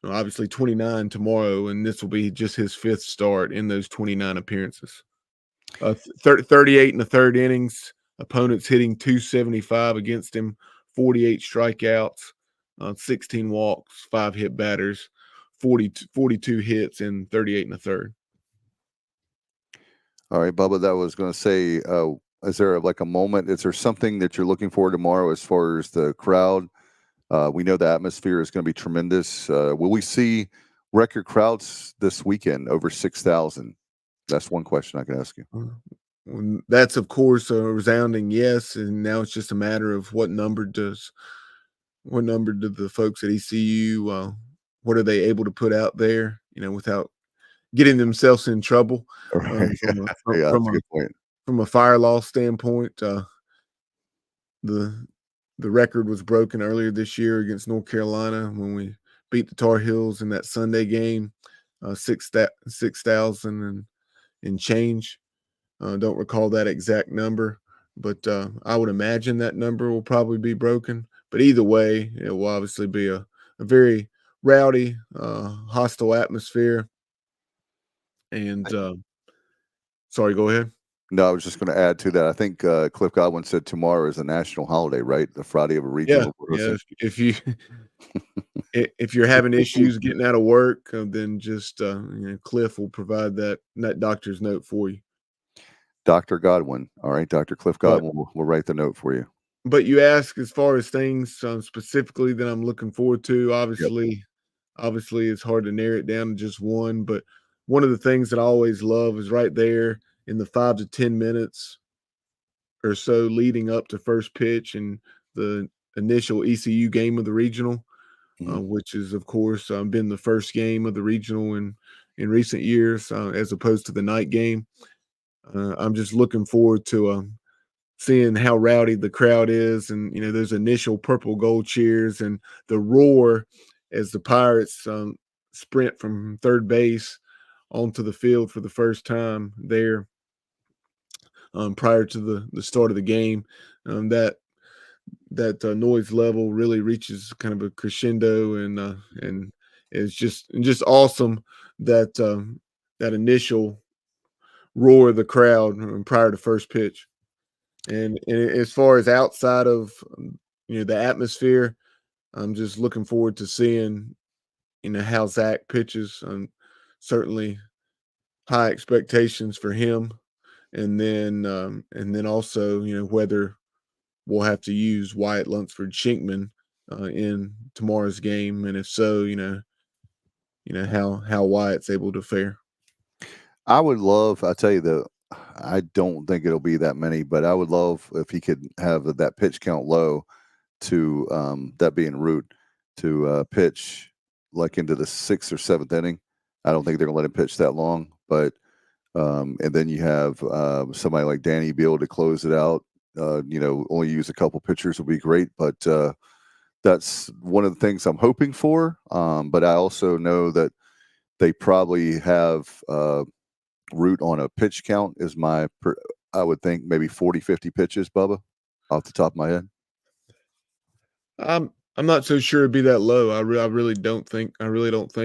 obviously 29 tomorrow, and this will be just his 5th start in those 29 appearances. 38 in the 3rd innings. Opponents hitting 275 against him, 48 strikeouts, 16 walks, 5 hit batters, 42 hits, and 38 in the 3rd. All right, Bubba, that was going to say, is there like a moment? Is there something that you're looking for tomorrow as far as the crowd? We know the atmosphere is going to be tremendous. Will we see record crowds this weekend over 6,000? That's one question I can ask you. That's, of course, a resounding yes, and now it's just a matter of what number do the folks at ECU, what are they able to put out there, without getting themselves in trouble. Right. That's a good point. From a fire law standpoint, the record was broken earlier this year against North Carolina when we beat the Tar Heels in that Sunday game, 6,000 and change. Don't recall that exact number, but I would imagine that number will probably be broken. But either way, it will obviously be a very rowdy, hostile atmosphere. And sorry, go ahead. No, I was just going to add to that. I think Cliff Godwin said tomorrow is a national holiday, right? The Friday of a regional. Yeah. If you're having issues getting out of work, then just Cliff will provide that doctor's note for you. Dr. Godwin. All right, Dr. Cliff Godwin will write the note for you. But you ask as far as things specifically that I'm looking forward to. Obviously, it's hard to narrow it down to just one. But one of the things that I always love is right there in the 5 to 10 minutes or so leading up to first pitch and the initial ECU game of the regional, which is, of course, been the first game of the regional in recent years as opposed to the night game. I'm just looking forward to seeing how rowdy the crowd is, and those initial purple gold cheers and the roar as the Pirates sprint from third base onto the field for the first time there prior to the start of the game. That noise level really reaches kind of a crescendo, and it's just awesome that that initial roar of the crowd prior to first pitch. And as far as outside of the atmosphere, I'm just looking forward to seeing how Zach pitches. Certainly high expectations for him, and then also whether we'll have to use Wyatt Lunsford Shinkman in tomorrow's game, and if so, how Wyatt's able to fare. I'll tell you I don't think it'll be that many, but I would love if he could have that pitch count low to that being Root to pitch like into the 6th or 7th inning. I don't think they're gonna let him pitch that long, but and then you have somebody like Danny Beal to close it out. Only use a couple pitchers would be great, but that's one of the things I'm hoping for. But I also know that they probably have Root on a pitch count is I would think maybe 40, 50 pitches, Bubba, off the top of my head. I'm not so sure it'd be that low. I really don't think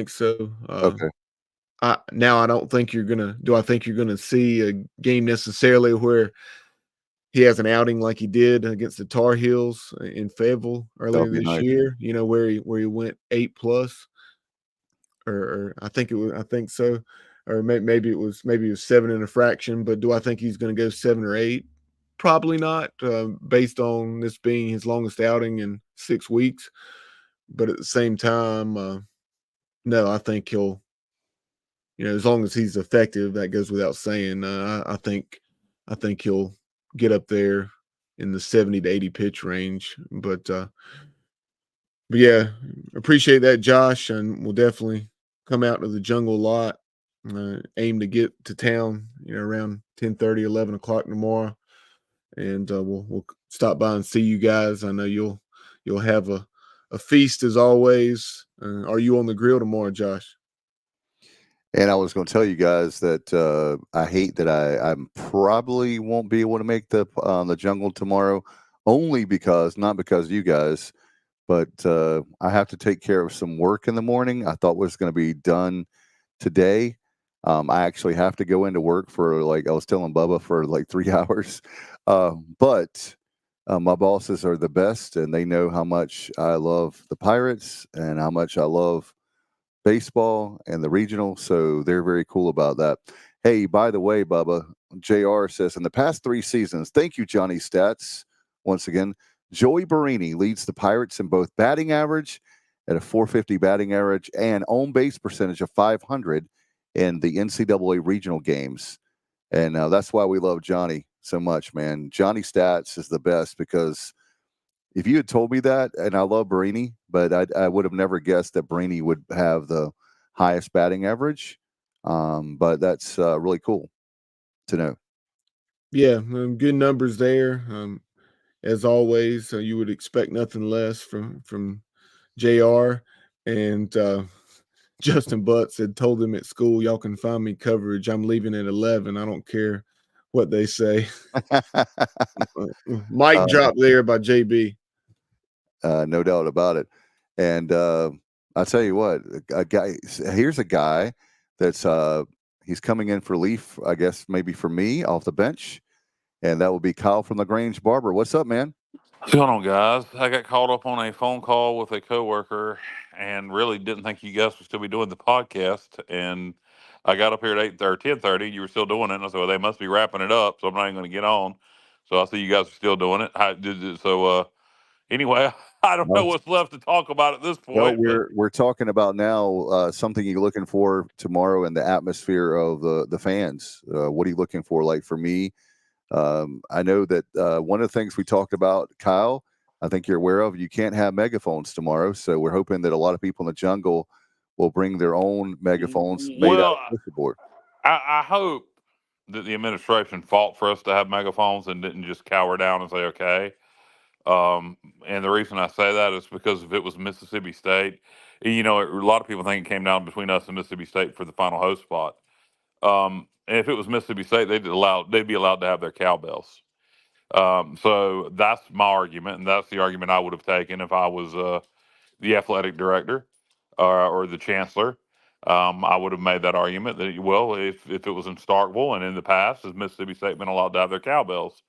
so. Okay. I don't think I think you're gonna see a game necessarily where he has an outing like he did against the Tar Heels in Fayetteville earlier this year, where he went 8+, or I think so. Or maybe it was 7 and a fraction, but do I think he's going to go 7 or 8? Probably not, based on this being his longest outing in 6 weeks. but at the same time, no, I think he'll, as long as he's effective, that goes without saying. I think he'll get up there in the 70 to 80 pitch range. But yeah, appreciate that, Josh, and we'll definitely come out to the jungle a lot. Aim to get to town, around 10:30, 11 o'clock tomorrow, and we'll stop by and see you guys. I know you'll have a feast as always. Are you on the grill tomorrow, Josh? And I was going to tell you guys that I hate that I probably won't be able to make the jungle tomorrow, only not because of you guys, but I have to take care of some work in the morning. I thought was going to be done today. I actually have to go into work for, like I was telling Bubba, for like 3 hours. But my bosses are the best, and they know how much I love the Pirates and how much I love baseball and the regional. So they're very cool about that. Hey, by the way, Bubba, JR says, in the past 3 seasons, thank you, Johnny Stats. Once again, Joey Barini leads the Pirates in both batting average at a .450 batting average and on base percentage of .500 in the NCAA regional games. And that's why we love Johnny so much, man. Johnny Stats is the best, because if you had told me that, and I love Barini, but I would have never guessed that Barini would have the highest batting average. But that's really cool to know. Yeah, good numbers there. As always, you would expect nothing less from JR. And Justin Butts had told him at school, y'all can find me coverage. I'm leaving at 11. I don't care what they say. Mic drop there by JB. No doubt about it. And I'll tell you what, here's a guy that's he's coming in for relief, I guess maybe for me off the bench, and that will be Kyle from LaGrange Barber. What's up, man? What's going on, guys? I got caught up on a phone call with a coworker and really didn't think you guys would still be doing the podcast. And I got up here at 8 or 10:30. You were still doing it. And I said, well, they must be wrapping it up. So I'm not even going to get on. So I see you guys are still doing it. Anyway, I don't know what's left to talk about at this Well, point. we're talking about now something you're looking for tomorrow in the atmosphere of the fans. What are you looking for? Like for me, I know that one of the things we talked about, Kyle, I think you're aware of, you can't have megaphones tomorrow. So we're hoping that a lot of people in the jungle will bring their own megaphones made out of circuit board. I hope that the administration fought for us to have megaphones and didn't just cower down and say, okay. And the reason I say that is because if it was Mississippi State, a lot of people think it came down between us and Mississippi State for the final host spot. And if it was Mississippi State, they'd be allowed to have their cowbells. So that's my argument, and that's the argument I would have taken if I was the athletic director or the chancellor. I would have made that argument that, well, if it was in Starkville and in the past, has Mississippi State been allowed to have their cowbells?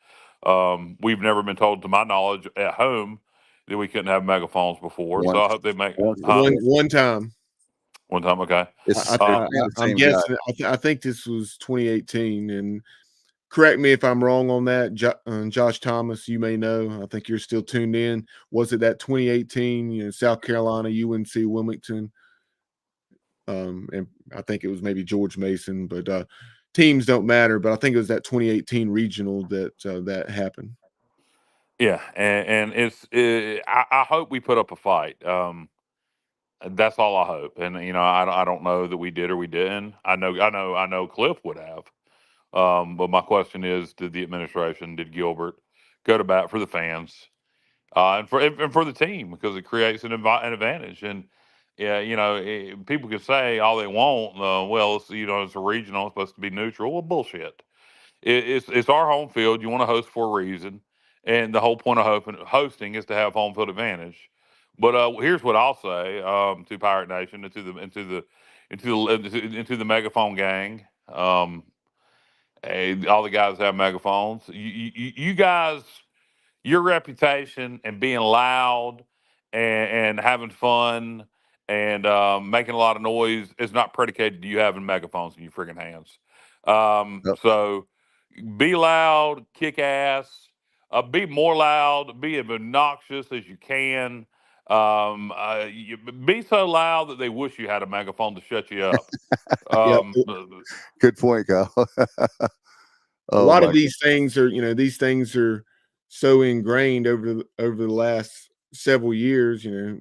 We've never been told, to my knowledge, at home that we couldn't have megaphones before. So I hope they make one time. One time, okay. I'm guessing. I think this was 2018, and correct me if I'm wrong on that. Josh Thomas, you may know. I think you're still tuned in. Was it that 2018? South Carolina, UNC, Wilmington, and I think it was maybe George Mason. But teams don't matter. But I think it was that 2018 regional that happened. Yeah, and I hope we put up a fight. That's all I hope. And I don't know that we did or we didn't. I know Cliff would have. But my question is, did the administration, did Gilbert go to bat for the fans, and for the team, because it creates an advantage? And yeah, people can say all they want. Well, it's a regional, it's supposed to be neutral. Well, bullshit. It's our home field. You want to host for a reason, and the whole point of hosting is to have home field advantage. But here's what I'll say to Pirate Nation and into the megaphone gang. Hey, all the guys have megaphones. You guys, your reputation and being loud and having fun and making a lot of noise is not predicated to you having megaphones in your freaking hands. So be loud, kick ass, be more loud, be as obnoxious as you can. Be so loud that they wish you had a megaphone to shut you up. Yeah, Good point, Kyle. a Oh lot of my. these things are, these things are so ingrained over the last several years, or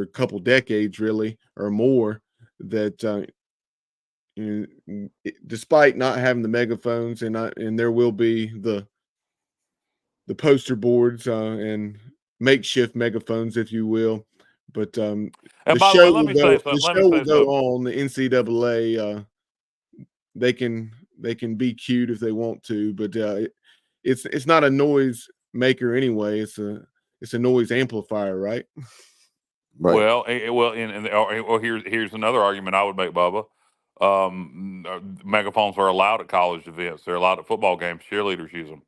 a couple decades really, or more, that despite not having the megaphones, and there will be the poster boards and makeshift megaphones, if you will, but And by the way, let me say the something. Let me show will say go something. on. The NCAA, they can be cute if they want to, but it's not a noise maker anyway. It's a noise amplifier, right? Right. Well, here's another argument I would make, Bubba. Megaphones are allowed at college events. They're allowed at football games. Cheerleaders use them.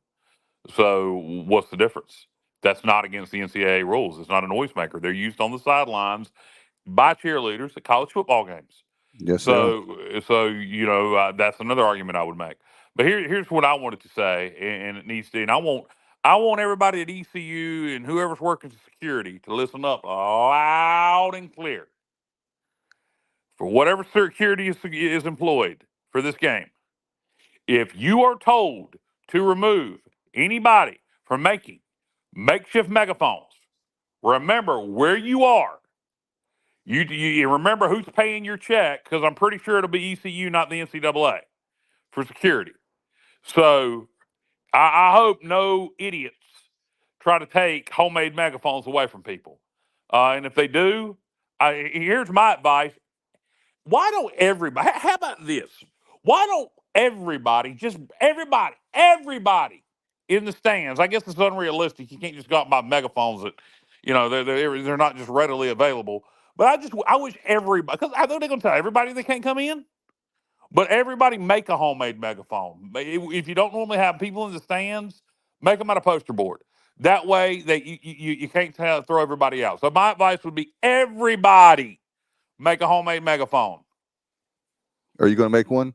So what's the difference? That's not against the NCAA rules. It's not a noisemaker. They're used on the sidelines by cheerleaders at college football games. Yes, they are. So that's another argument I would make. But here's what I wanted to say, and it needs to. And I want everybody at ECU and whoever's working security to listen up loud and clear for whatever security is employed for this game. If you are told to remove anybody from making makeshift megaphones, remember where you are. You remember who's paying your check, because I'm pretty sure it'll be ECU, not the NCAA, for security. So I hope no idiots try to take homemade megaphones away from people. And if they do, here's my advice. Why don't everybody, how about this? Why don't everybody in the stands? I guess it's unrealistic. You can't just go out and buy megaphones that, they're not just readily available. But I wish everybody, because I know they're going to tell everybody they can't come in, but everybody make a homemade megaphone. If you don't normally have people in the stands, make them out of poster board. That way that you can't throw everybody out. So my advice would be everybody make a homemade megaphone. Are you going to make one?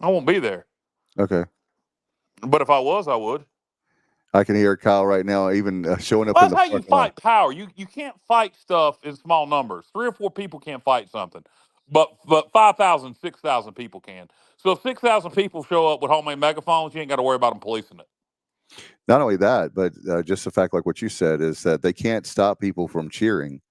I won't be there. Okay. But if I was, I would. I can hear Kyle right now, even showing up Well, in that's the how you parking lot. fight power. You can't fight stuff in small numbers. 3 or 4 people can't fight something, but 5,000, 6,000 people can. So if 6,000 people show up with homemade megaphones, you ain't got to worry about them policing it. Not only that, but just the fact, like what you said, is that they can't stop people from cheering.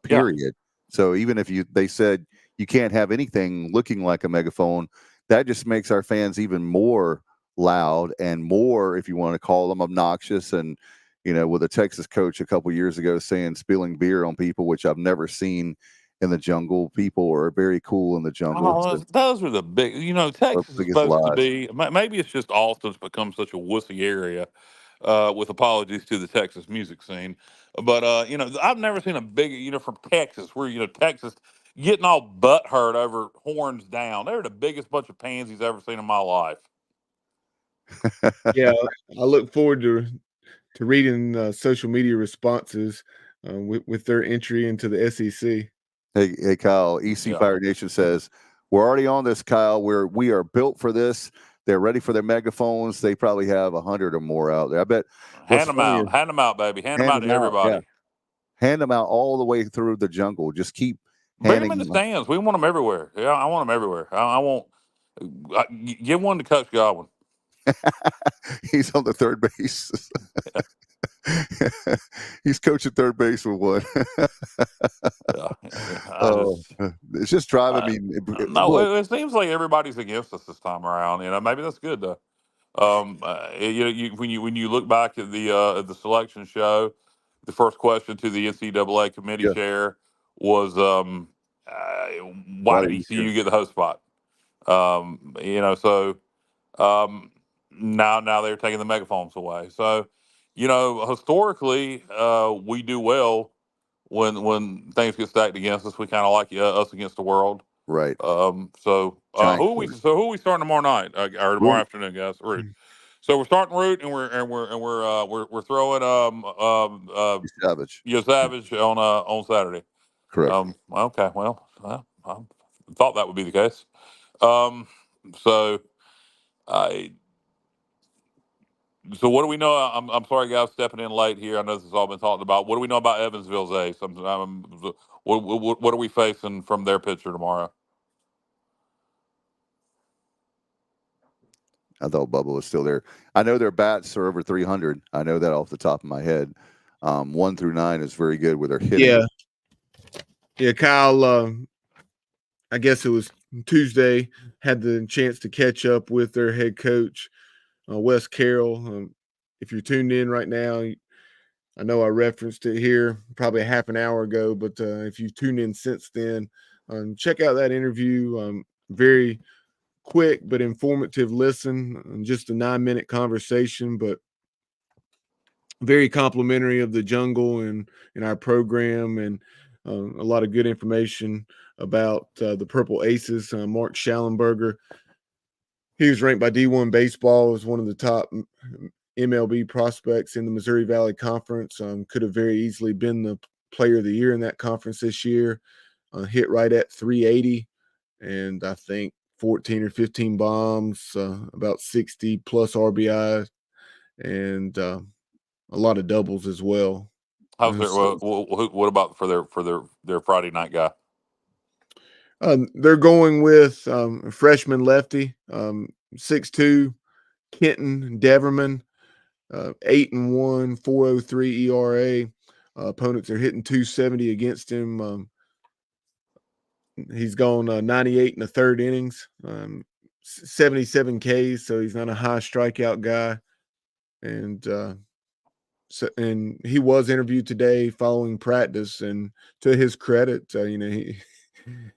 Period. Yeah. So even if they said you can't have anything looking like a megaphone, that just makes our fans even more loud and more, if you want to call them, obnoxious. And with a Texas coach a couple years ago saying spilling beer on people, which I've never seen in the jungle. People are very cool in the jungle. Oh, those are the big. Texas is supposed to be. Maybe it's just Austin's become such a wussy area. With apologies to the Texas music scene, but I've never seen a big, from Texas, where Texas getting all butthurt over horns down. They're the biggest bunch of pansies I've ever seen in my life. Yeah, I look forward to reading social media responses with their entry into the SEC. Hey, Kyle. EC Fire Nation says we're already on this, Kyle. We are built for this. They're ready for their megaphones. They probably have 100 or more out there. I bet. Hand them out, baby. Hand them out to everybody. Yeah. Hand them out all the way through the jungle. Just keep bring them in the stands. We want them everywhere. Yeah, I want them everywhere. I want give one to Coach Godwin. He's on the third base. He's coaching third base with one. It's just driving me. No, it seems like everybody's against us this time around. Maybe that's good though. When you look back at the selection show, the first question to the NCAA committee chair was, why did ECU get the host spot? Now they're taking the megaphones away. So, historically, we do well when things get stacked against us. We kind of like us against the world. Right. Who are we starting tomorrow night or tomorrow afternoon, guys? So we're starting Root, and we're throwing Savage. Savage on Saturday. Correct. Okay. Well, I thought that would be the case. So what do we know? I'm sorry, guys, stepping in late here. I know this has all been talked about. What do we know about Evansville's ace? What are we facing from their pitcher tomorrow? I thought Bubba was still there. I know their bats are over 300. I know that off the top of my head. 1 through 9 is very good with their hitting. Yeah, Kyle. I guess it was Tuesday. Had the chance to catch up with their head coach, Wes Carroll. If you're tuned in right now, I know I referenced it here probably a half an hour ago, but if you've tuned in since then, check out that interview. Very quick but informative listen, just a 9-minute conversation, but very complimentary of the jungle and in our program, and a lot of good information about the Purple Aces. Mark Schallenberger, he was ranked by D1 Baseball as one of the top MLB prospects in the Missouri Valley Conference. Could have very easily been the player of the year in that conference this year. Hit right at 380, and I think 14 or 15 bombs, about 60 plus RBI, and a lot of doubles as well. How's their? What about for their Friday night guy? They're going with a freshman lefty, 6'2", Kenton Deverman, 8-1, 4.03 ERA. Opponents are hitting 270 against him. He's gone 98 in the third innings, 77 Ks, so he's not a high strikeout guy. And and he was interviewed today following practice, and to his credit,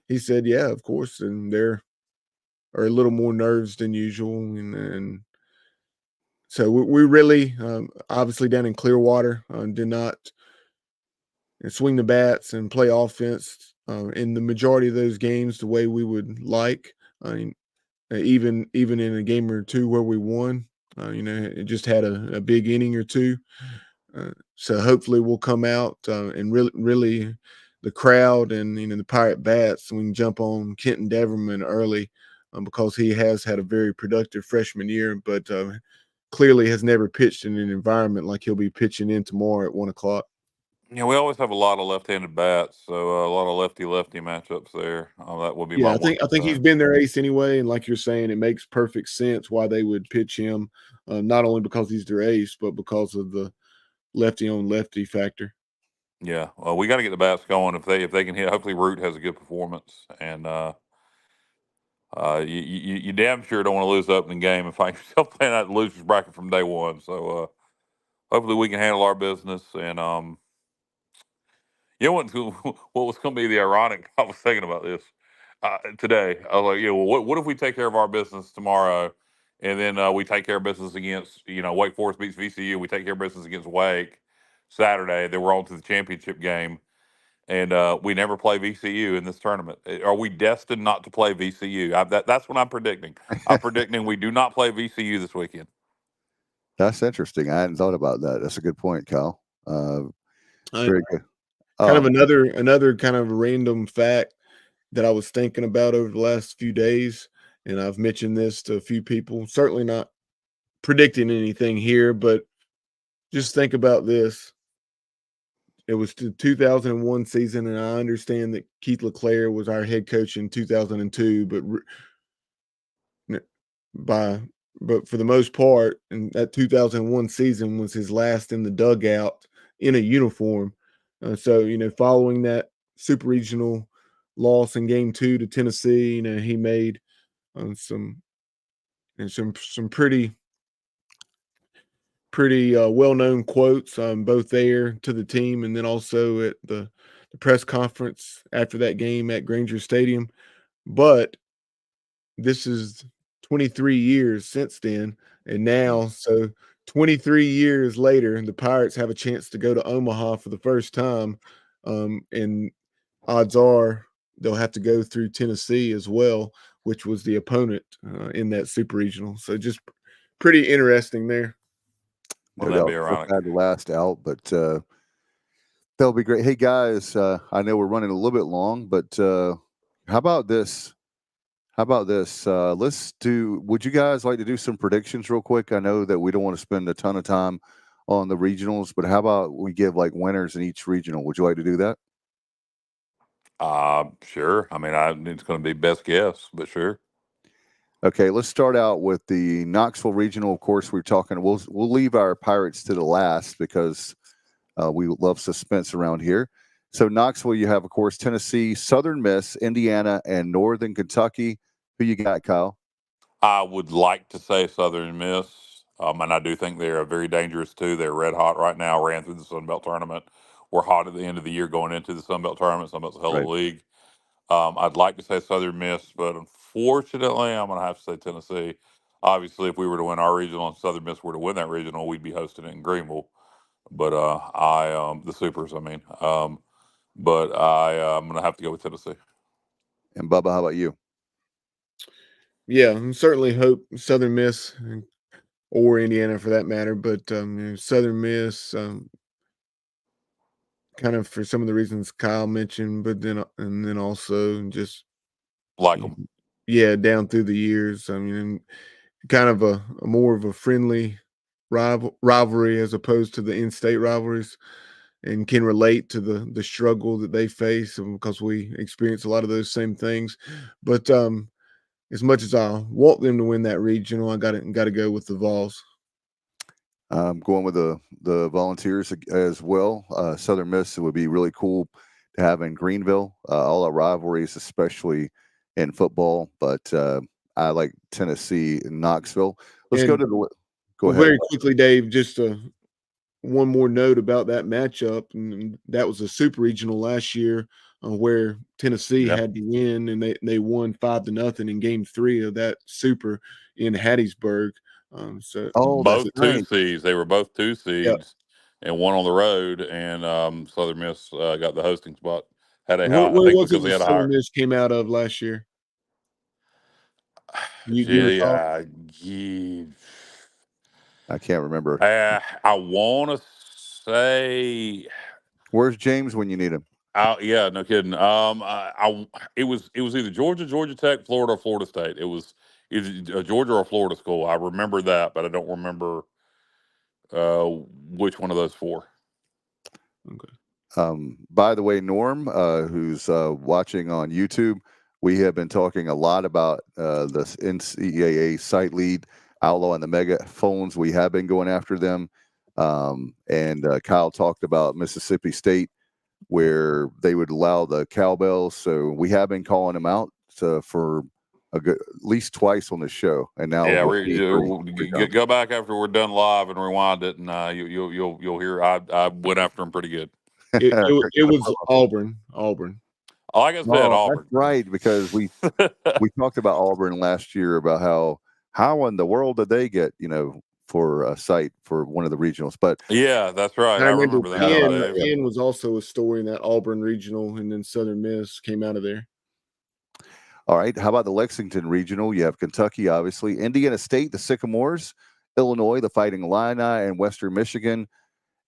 he said, yeah, of course, and there are a little more nerves than usual, and so we really obviously down in Clearwater did not swing the bats and play offense in the majority of those games the way we would like. I mean, even in a game or two where we won, it just had a big inning or two. So hopefully we'll come out and really the crowd and the Pirate bats, we can jump on Kenton Deverman early because he has had a very productive freshman year, but clearly has never pitched in an environment like he'll be pitching in tomorrow at 1:00. Yeah, we always have a lot of left-handed bats, so a lot of lefty-lefty matchups there. That would be my. I think he's been their ace anyway, and like you're saying, it makes perfect sense why they would pitch him, not only because he's their ace, but because of the lefty on lefty factor. Yeah, we got to get the bats going if they can hit. Hopefully, Root has a good performance, and you damn sure don't want to lose the opening game and find yourself playing out the losers bracket from day one. So hopefully, we can handle our business. And what was going to be the ironic? I was thinking about this today. I was like, what if we take care of our business tomorrow, and then we take care of business against Wake Forest beats VCU. We take care of business against Wake Saturday. Then we're on to the championship game. And we never play VCU in this tournament. Are we destined not to play VCU? That's what I'm predicting. I'm predicting we do not play VCU this weekend. That's interesting. I hadn't thought about that. That's a good point, Kyle. Very good. Kind of another kind of random fact that I was thinking about over the last few days, and I've mentioned this to a few people. Certainly not predicting anything here, but just think about this. It was the 2001 season, and I understand that Keith LeClaire was our head coach in 2002, but for the most part, and that 2001 season was his last in the dugout in a uniform. So following that super regional loss in Game 2 to Tennessee, he made some pretty well-known quotes both there to the team and then also at the press conference after that game at Granger Stadium. But this is 23 years since then, and now, so 23 years later, the Pirates have a chance to go to Omaha for the first time, and odds are they'll have to go through Tennessee as well, which was the opponent in that super regional. So just pretty interesting there. Well, that'd be ironic. Had the last out, but that'll be great. Hey guys, I know we're running a little bit long, but how about this? How about this? Would you guys like to do some predictions real quick? I know that we don't want to spend a ton of time on the regionals, but how about we give like winners in each regional? Would you like to do that? Sure. I mean, it's going to be best guess, but sure. Okay, let's start out with the Knoxville Regional. Of course, we'll leave our Pirates to the last because we love suspense around here. So Knoxville, you have, of course, Tennessee, Southern Miss, Indiana, and Northern Kentucky. Who you got, Kyle? I would like to say Southern Miss, and I do think they're very dangerous too. They're red hot right now. Ran through the Sun Belt tournament. We're hot at the end of the year going into the Sun Belt tournament. Sun Belt's a hell of a Right. league. I'd like to say Southern Miss, but unfortunately, I'm going to have to say Tennessee. Obviously, if we were to win our regional and Southern Miss were to win that regional, we'd be hosting it in Greenville. But the Supers, I mean. But I'm going to have to go with Tennessee. And Bubba, how about you? Yeah, I certainly hope Southern Miss or Indiana for that matter, but Southern Miss, kind of for some of the reasons Kyle mentioned, but then also just Like them. yeah, down through the years. I mean, kind of a more of a friendly rivalry as opposed to the in-state rivalries, and can relate to the struggle that they face, because we experience a lot of those same things. But as much as I want them to win that regional, I got to go with the Vols. I'm going with the Volunteers as well. Southern Miss, it would be really cool to have in Greenville. All our rivalries, especially in football, but I like Tennessee and Knoxville. Let's go ahead. Very quickly, Dave, just one more note about that matchup, and that was a super regional last year, where Tennessee had to win, and they won 5-0 in Game 3 of that super in Hattiesburg. Both two seeds. They were both 2 seeds, Yep. and one on the road. And Southern Miss got the hosting spot. Had a Where high, I think was it because they that had a Southern higher. Miss came out of last year? Do you recall? I can't remember. I want to say. Where's James when you need him? Yeah, no kidding. It was either Georgia Tech, Florida, or Florida State. It was either a Georgia or Florida school. I remember that, but I don't remember which one of those 4. Okay. By the way, Norm, who's watching on YouTube, we have been talking a lot about the NCAA site lead, Outlaw, and the megaphones. We have been going after them. And Kyle talked about Mississippi State, where they would allow the cowbells. So we have been calling them out for at least twice on the show. And now go back after we're done live and rewind it, and you'll hear I went after them pretty good. It was Auburn. Like I said, Auburn. That's right, because we talked about Auburn last year about how in the world did they get for a site for one of the regionals. But yeah, that's right. I remember that. Penn was also a story in that Auburn regional, and then Southern Miss came out of there. All right. How about the Lexington regional? You have Kentucky, obviously, Indiana State, the Sycamores, Illinois, the Fighting Illini, and Western Michigan.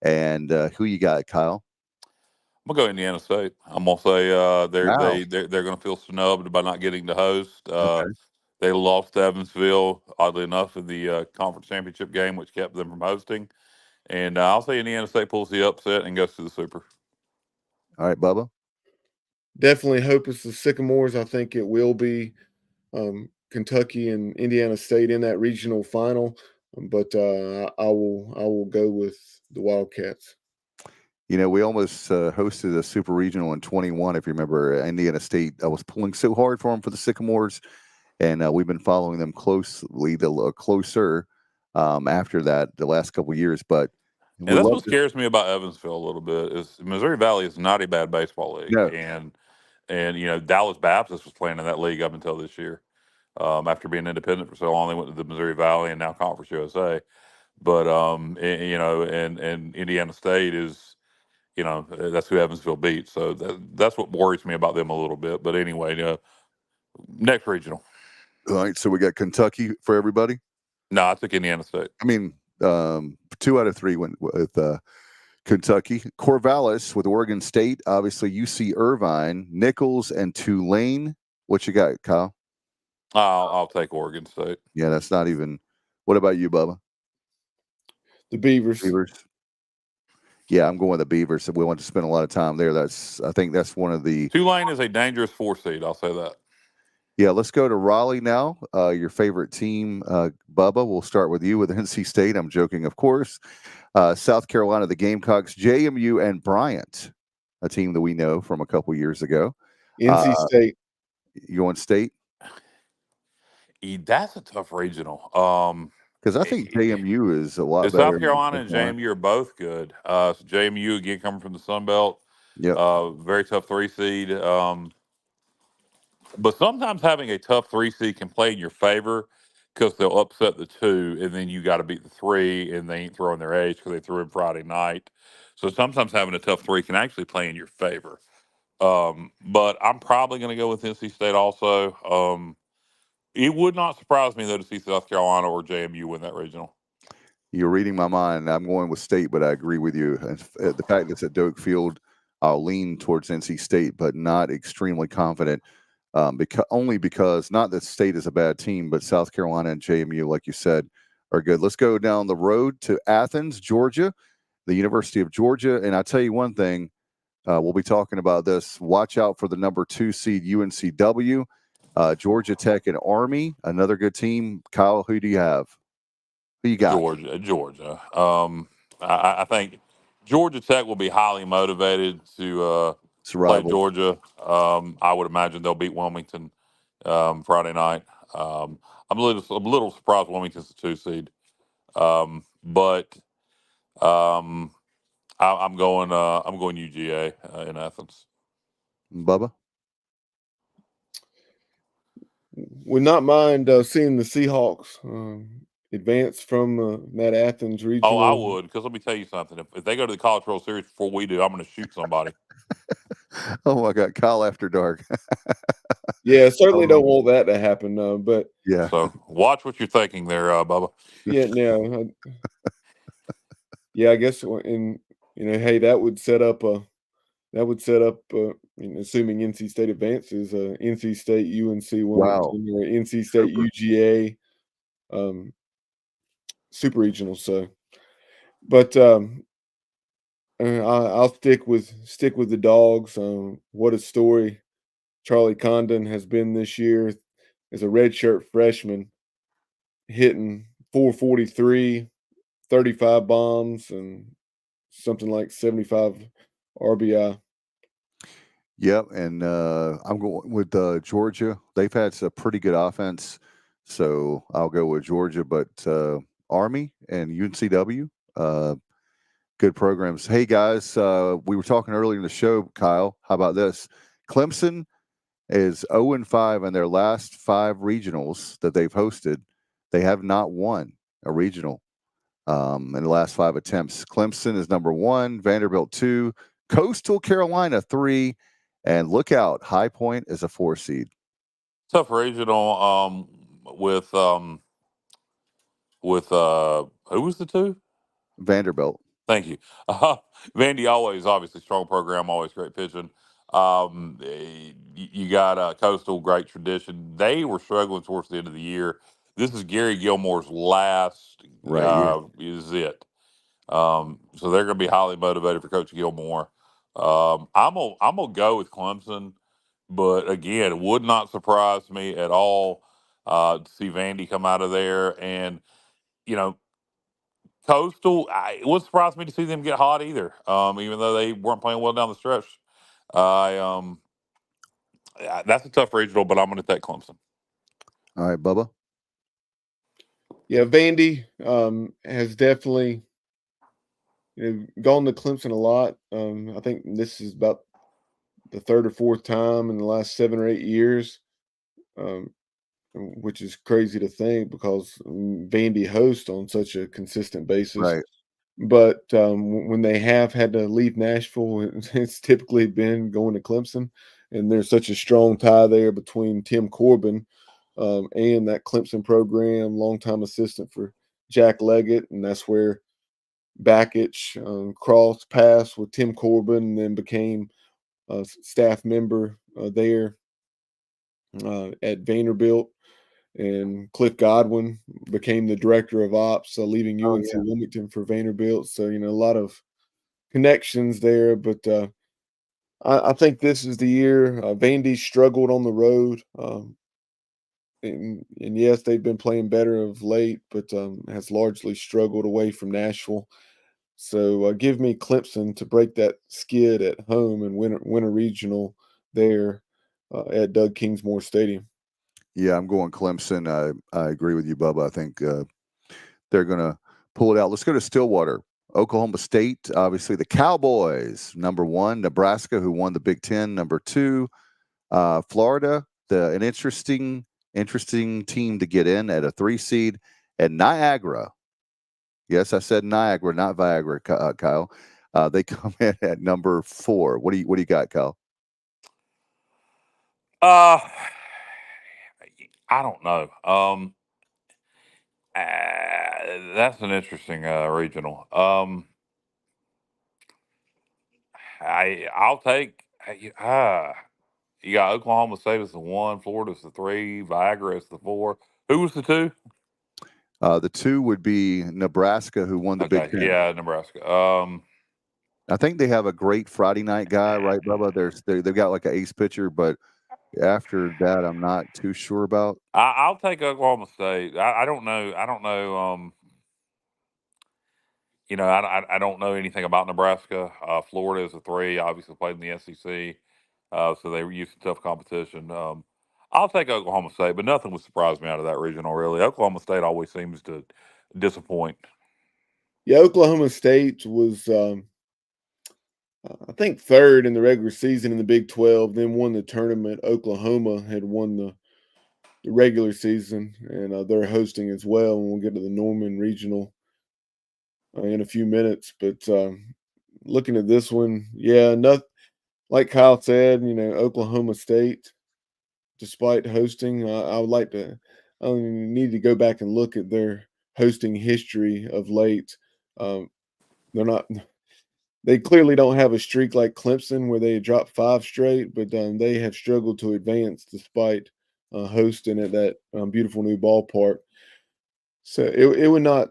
And who you got, Kyle? I'm gonna go Indiana State. I'm gonna say they're gonna feel snubbed by not getting to host. They lost to Evansville, oddly enough, in the conference championship game, which kept them from hosting. And I'll say Indiana State pulls the upset and goes to the Super. All right, Bubba. Definitely hope it's the Sycamores. I think it will be Kentucky and Indiana State in that regional final, but I will go with the Wildcats. We almost hosted a super regional in 21, if you remember. Indiana State, I was pulling so hard for them for the Sycamores, and we've been following them closer after that the last couple of years. But and that's what scares me about Evansville a little bit is Missouri Valley is not a bad baseball league. No. And Dallas Baptist was playing in that league up until this year. After being independent for so long, they went to the Missouri Valley and now Conference USA. But and Indiana State is, that's who Evansville beat. So that's what worries me about them a little bit. But anyway, next regional. All right, so we got Kentucky for everybody. No, I took Indiana State. I mean, 2 out of 3 went with Kentucky. Corvallis with Oregon State. Obviously, UC Irvine, Nichols, and Tulane. What you got, Kyle? I'll take Oregon State. Yeah, that's not even. What about you, Bubba? The Beavers. Beavers. Yeah, I'm going with the Beavers. We want to spend a lot of time there. I think that's one of the. Tulane is a dangerous 4 seed. I'll say that. Yeah, let's go to Raleigh now. Your favorite team, Bubba. We'll start with you with NC State. I'm joking, of course. South Carolina, the Gamecocks, JMU, and Bryant, a team that we know from a couple years ago. NC State. You going State? That's a tough regional. Because I think JMU is a lot better. South Carolina and JMU are both good. So JMU, again, coming from the Sun Belt. Yep. Very tough 3 seed. But sometimes having a tough 3 seed can play in your favor because they'll upset the 2, and then you got to beat the 3, and they ain't throwing their age because they threw in Friday night. So sometimes having a tough 3 can actually play in your favor. But I'm probably going to go with NC State also. It would not surprise me, though, to see South Carolina or JMU win that regional. You're reading my mind. I'm going with State, but I agree with you. The fact that it's at Doak Field, I'll lean towards NC State, but not extremely confident. Only because not that State is a bad team, but South Carolina and JMU, like you said, are good. Let's go down the road to Athens, Georgia, the University of Georgia. And I tell you one thing, we'll be talking about this. Watch out for the number 2 seed UNCW, Georgia Tech, and Army, another good team. Kyle, who do you have? Who you got? Georgia. I think Georgia Tech will be highly motivated to play Georgia. I would imagine they'll beat Wilmington Friday night. I'm a little surprised Wilmington's a 2 seed, but I'm going UGA in Athens. Bubba? Would not mind seeing the Seahawks advance from that Athens regional. Oh, I would, because let me tell you something. If they go to the College World Series before we do, I'm going to shoot somebody. Oh my God, Kyle after dark. Yeah, certainly don't want that to happen, but yeah. So watch what you're thinking there, Bubba. Yeah, no, yeah, I guess, and hey, that would set up assuming NC State advances, NC State, UNC, Wilmington, or NC State, UGA, super regional. So, but I'll stick with the Dogs. What a story Charlie Condon has been this year as a redshirt freshman, hitting 443, 35 bombs, and something like 75 RBI. Yep, and I'm going with Georgia. They've had a pretty good offense, so I'll go with Georgia. But Army and UNCW, good programs. Hey guys, we were talking earlier in the show, Kyle. How about this? Clemson is 0-5 in their last 5 regionals that they've hosted. They have not won a regional in the last 5 attempts. Clemson is number 1, Vanderbilt 2, Coastal Carolina 3, and look out, High Point is a 4 seed. Tough regional with who was the 2? Vanderbilt. Thank you. Vandy, always obviously strong program, always great pitching. You got Coastal, great tradition. They were struggling towards the end of the year. This is Gary Gilmore's last is it. So they're going to be highly motivated for Coach Gilmore. I'm gonna go with Clemson, but again, it would not surprise me at all to see Vandy come out of there. And Coastal, it wouldn't surprise me to see them get hot either. Even though they weren't playing well down the stretch. That's a tough regional, but I'm going to take Clemson. All right, Bubba. Yeah, Vandy has definitely gone to Clemson a lot. I think this is about the 3rd or 4th time in the last 7 or 8 years, which is crazy to think because Vandy hosts on such a consistent basis. Right. But when they have had to leave Nashville, it's typically been going to Clemson, and there's such a strong tie there between Tim Corbin and that Clemson program, longtime assistant for Jack Leggett, and that's where Bakich crossed paths with Tim Corbin and then became a staff member there at Vanderbilt. and Cliff Godwin became the director of ops, leaving UNC Wilmington for Vanderbilt. So, a lot of connections there. But I think this is the year. Vandy struggled on the road. And yes, they've been playing better of late, but has largely struggled away from Nashville. So give me Clemson to break that skid at home and win a regional there at Doug Kingsmore Stadium. Yeah, I'm going Clemson. I agree with you, Bubba. I think they're going to pull it out. Let's go to Stillwater. Oklahoma State, obviously the Cowboys, number 1. Nebraska, who won the Big Ten, number 2. Florida, an interesting team to get in at a 3 seed. And Niagara, yes, I said Niagara, not Viagra, Kyle. They come in at number 4. What do you got, Kyle? I don't know. That's an interesting regional. I'll take. You got Oklahoma State as the 1, Florida as the 3, Viagra as the 4. Who was the 2? The 2 would be Nebraska, who won the Big Ten. Yeah, Nebraska. I think they have a great Friday night guy, right, Bubba? They've got like an ace pitcher, but after that, I'm not too sure about. I'll take Oklahoma State. I don't know. I don't know. I don't know anything about Nebraska. Florida is a 3. Obviously played in the SEC, so they were used to tough competition. I'll take Oklahoma State, but nothing would surprise me out of that regional. Really, Oklahoma State always seems to disappoint. Yeah, Oklahoma State was, I think, 3rd in the regular season in the Big 12, then won the tournament. Oklahoma had won the regular season, and they're hosting as well. And we'll get to the Norman Regional in a few minutes. But looking at this one, yeah, like Kyle said, Oklahoma State, despite hosting, I would like to. I need to go back and look at their hosting history of late. They're not. They clearly don't have a streak like Clemson where they dropped 5 straight, but they have struggled to advance despite hosting at that beautiful new ballpark. So it would not.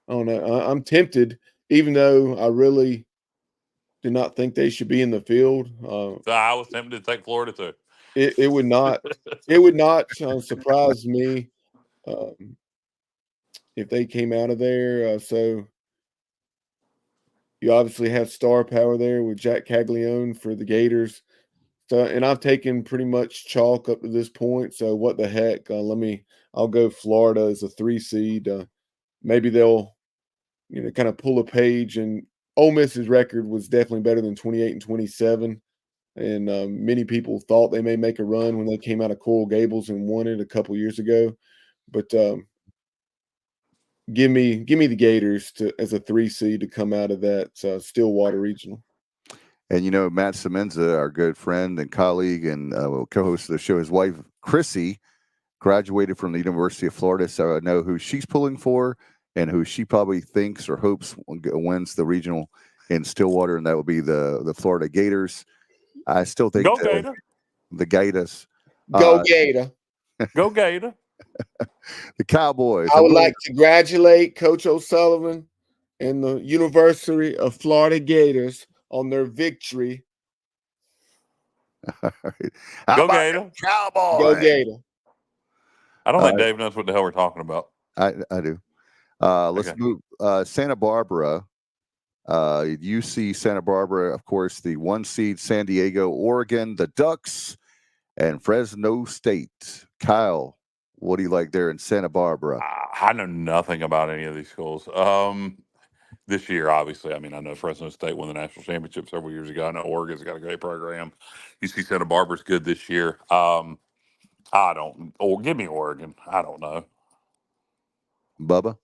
I don't know. I'm tempted, even though I really do not think they should be in the field. So I was tempted to take Florida too. It would not. It would not surprise me if they came out of there. So you obviously have star power there with Jack Caglione for the Gators. So, and I've taken pretty much chalk up to this point. So what the heck? I'll go Florida as a 3 seed. Maybe they'll, kind of pull a page. And Ole Miss's record was definitely better than 28-27. And many people thought they may make a run when they came out of Coral Gables and won it a couple years ago. But give me the Gators as a 3 seed to come out of that Stillwater Regional. And Matt Semenza, our good friend and colleague and co-host of the show, his wife Chrissy graduated from the University of Florida, so I know who she's pulling for and who she probably thinks or hopes wins the regional in Stillwater, and that would be the Florida Gators. I still think the Gators. Go Gator. Go Gator. The Cowboys. I would like to congratulate Coach O'Sullivan and the University of Florida Gators on their victory. All right. Go Gator. Cowboys. Go Gator. I don't think Dave knows what the hell we're talking about. I do. Let's move. Santa Barbara. UC Santa Barbara, of course, the 1 seed, San Diego, Oregon, the Ducks, and Fresno State. Kyle, what do you like there in Santa Barbara? I know nothing about any of these schools. This year, obviously, I know Fresno State won the national championship several years ago. I know Oregon's got a great program. UC Santa Barbara's good this year. Give me Oregon. I don't know. Bubba?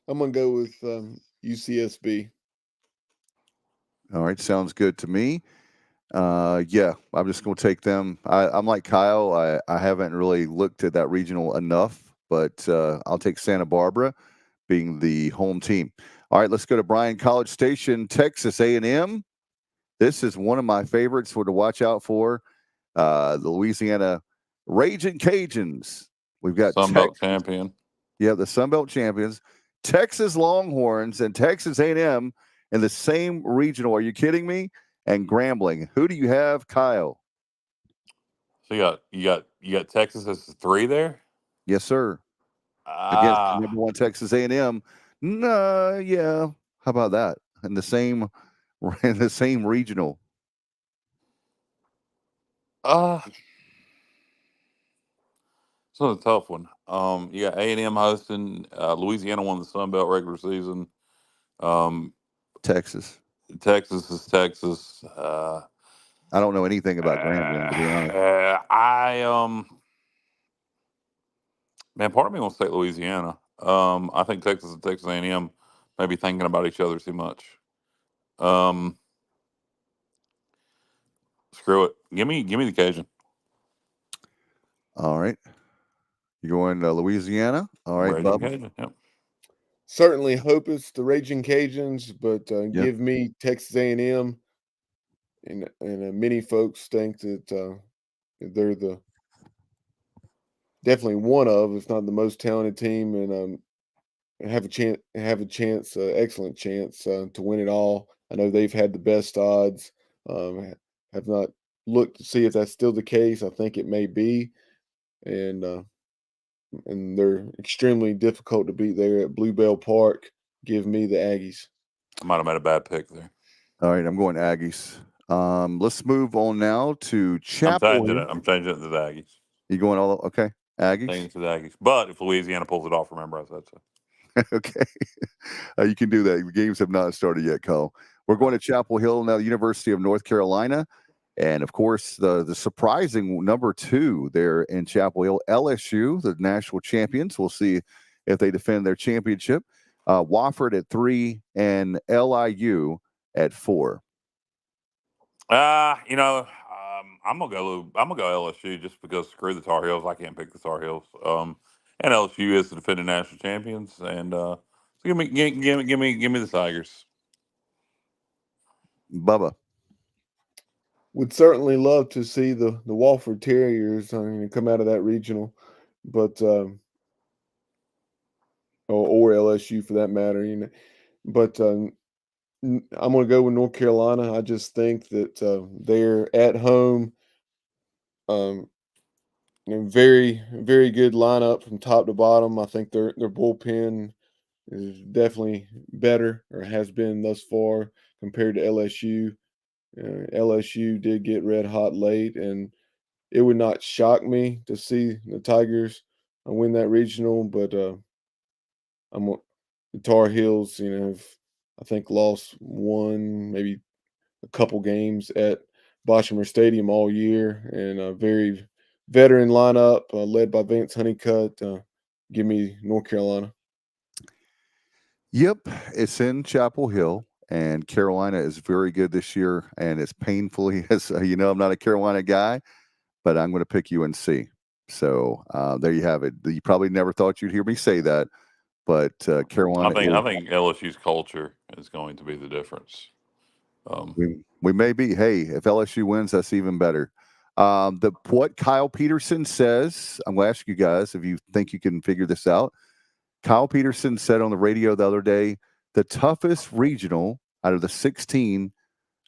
I'm going to go with UCSB. All right, sounds good to me. Yeah, I'm just going to take them. I'm like Kyle. I haven't really looked at that regional enough, but I'll take Santa Barbara being the home team. All right, let's go to Bryan College Station, Texas A&M. This is one of my favorites to watch out for. The Louisiana Raging Cajuns. We've got Sun Belt champion. Yeah, the Sun Belt champions, Texas Longhorns, and Texas A&M in the same regional. Are you kidding me? And Grambling. Who do you have, Kyle? So you got Texas as 3 there. Yes, sir. Against number 1 Texas A&M. No, yeah. How about that? In the same regional. It's a tough one. You got A&M hosting. Louisiana won the Sun Belt regular season. Texas is Texas. I don't know anything about Grambling, to be honest. Man, part of me wants to take Louisiana. I think Texas and Texas A&M may be thinking about each other too much. Screw it. Give me the Cajun. All right. You're going to Louisiana? All right, Bubba. Cajun, yep. Certainly hope it's the Raging Cajuns, but give me Texas A&M. And many folks think that they're definitely one of, if not the most talented team, and have a chance, excellent chance to win it all. I know they've had the best odds. Have not looked to see if that's still the case. I think it may be, and they're extremely difficult to beat there at Bluebell Park. Give me the Aggies. I might have made a bad pick there. All right, I'm going Aggies. Let's move on now to Chapel. I'm changing it to the Aggies. You going all okay? Aggies. Changing it to the Aggies. But if Louisiana pulls it off, remember I said so. Okay, you can do that. The games have not started yet, Cole. We're going to Chapel Hill now, University of North Carolina, and of course the surprising number 2 there in Chapel Hill, LSU, the national champions. We'll see if they defend their championship. Wofford at 3 and LIU at 4. I'm gonna go LSU just because screw the Tar Heels. I can't pick the Tar Heels. And LSU is the defending national champions, and so give me the Tigers. Bubba. Would certainly love to see the Wofford Terriers come out of that regional, but or LSU for that matter, But I'm going to go with North Carolina. I just think that they're at home. Very, very good lineup from top to bottom. I think their bullpen is definitely better, or has been thus far, compared to LSU. LSU did get red hot late, and it would not shock me to see the Tigers win that regional. But the Tar Heels, have, I think, lost one, maybe a couple games at Boshamer Stadium all year, and a very veteran lineup led by Vance Honeycutt. Give me North Carolina. Yep, it's in Chapel Hill, and Carolina is very good this year, and it's painfully, as I'm not a Carolina guy, but I'm going to pick UNC. So there you have it. You probably never thought you'd hear me say that, but Carolina. I think LSU's culture is going to be the difference. We may be. Hey, if LSU wins, that's even better. What Kyle Peterson says, I'm going to ask you guys if you think you can figure this out. Kyle Peterson said on the radio the other day, the toughest regional out of the 16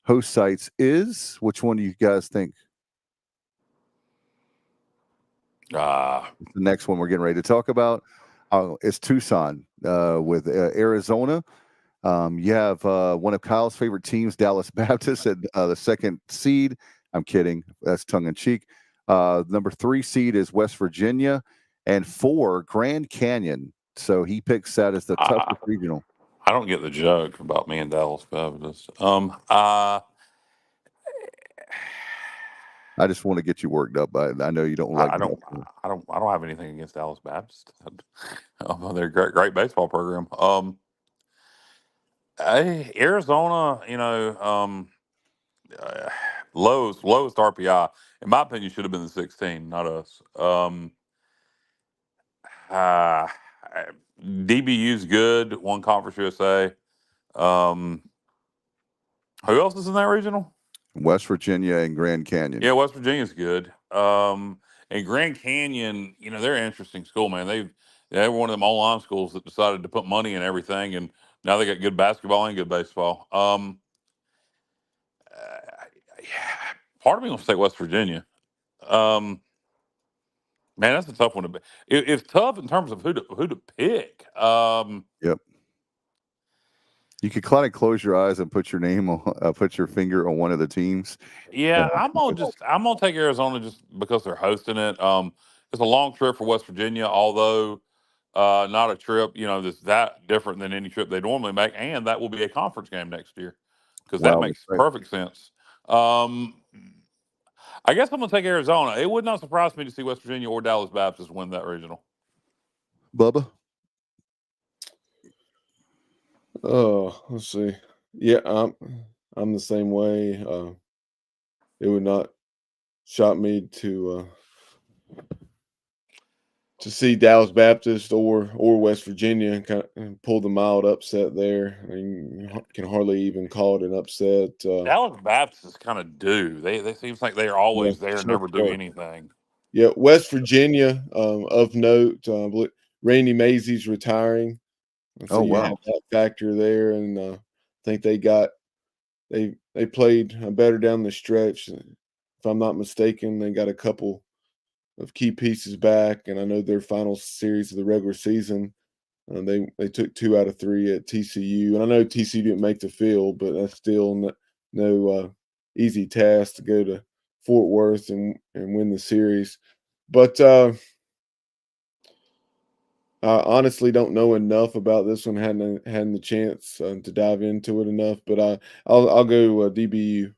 host sites is, which one do you guys think? The next one we're getting ready to talk about is Tucson with Arizona. You have one of Kyle's favorite teams, Dallas Baptist, at the 2nd seed. I'm kidding. That's tongue in cheek. Number 3 seed is West Virginia, and 4 Grand Canyon. So he picks that as the toughest regional. I don't get the joke about me and Dallas Baptist. I just want to get you worked up. I know you don't like. I don't have anything against Dallas Baptist. They're a great baseball program. Arizona, lowest RPI, in my opinion, should have been the 16, not us. DBU's good. One Conference USA. Who else is in that regional? West Virginia and Grand Canyon. Yeah, West Virginia's good. And Grand Canyon, they're an interesting school, man. They were one of them online schools that decided to put money in everything, and now they got good basketball and good baseball. Part of me wants to take West Virginia. Man, that's a tough one to be. It's tough in terms of who to pick. Yep. You could kind of close your eyes and put your name on, put your finger on one of the teams. Yeah, I'm gonna take Arizona just because they're hosting it. It's a long trip for West Virginia, although not a trip that's that different than any trip they normally make, and that will be a conference game next year because that Wow, makes that's right. perfect sense. I guess I'm gonna take Arizona. It would not surprise me to see West Virginia or Dallas Baptist win that regional. Bubba? Oh, let's see. Yeah, I'm the same way. It would not shock me to see Dallas Baptist or West Virginia kind of pull the mild upset there. I mean, you can hardly even call it an upset. Dallas Baptist is kind of due. They seems like they're Yeah, always there, and so never do far. anything. Yeah, West Virginia, of note, Randy Mazey's retiring. And so Oh, you wow. have that factor there, and I think they played better down the stretch. If I'm not mistaken, they got a couple of key pieces back, and I know their final series of the regular season, they took 2 out of 3 at TCU, and I know TCU didn't make the field, but that's still no easy task to go to Fort Worth and win the series. But I honestly don't know enough about this one. Hadn't had the chance to dive into it enough, but I'll go DBU.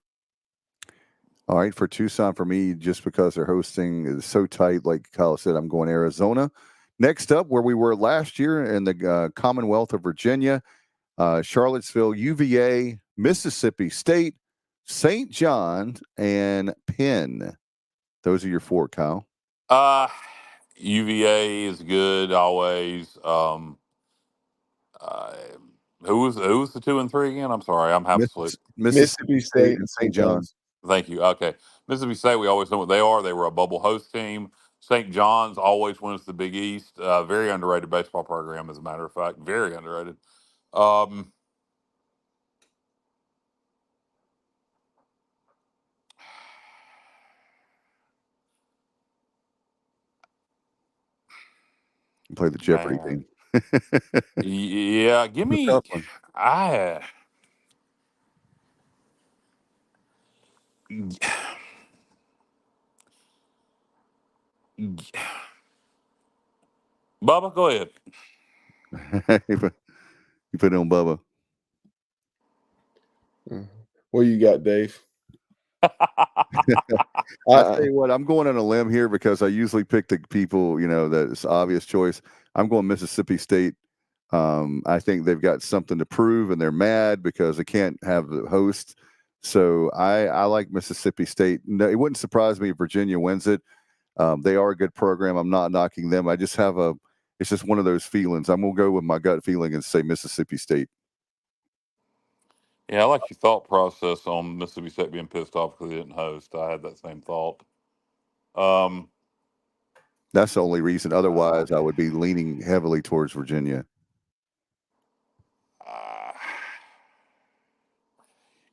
All right, for Tucson, for me, just because they're hosting is so tight, like Kyle said, I'm going Arizona. Next up, where we were last year in the Commonwealth of Virginia, Charlottesville, UVA, Mississippi State, St. John's, and Penn. Those are your 4, Kyle. UVA is good always. Who was the 2 and 3 again? I'm sorry, I'm half asleep. Mississippi State and St. John's. Thank you. Okay, Mississippi State. We always know what they are. They were a bubble host team. St. John's always wins the Big East. Very underrated baseball program, as a matter of fact. Very underrated. Play the Jeopardy Man. game. Yeah, give me. Tough one. Bubba, go ahead. You put it on Bubba. What you got, Dave? I tell you what, I'm going on a limb here because I usually pick the people, that's obvious choice. I'm going Mississippi State. I think they've got something to prove, and they're mad because they can't have the host. So I like Mississippi State. No, it wouldn't surprise me if Virginia wins it. They are a good program. I'm not knocking them. I just have it's just one of those feelings. I'm going to go with my gut feeling and say Mississippi State. Yeah, I like your thought process on Mississippi State being pissed off because they didn't host. I had that same thought. That's the only reason. Otherwise, I would be leaning heavily towards Virginia.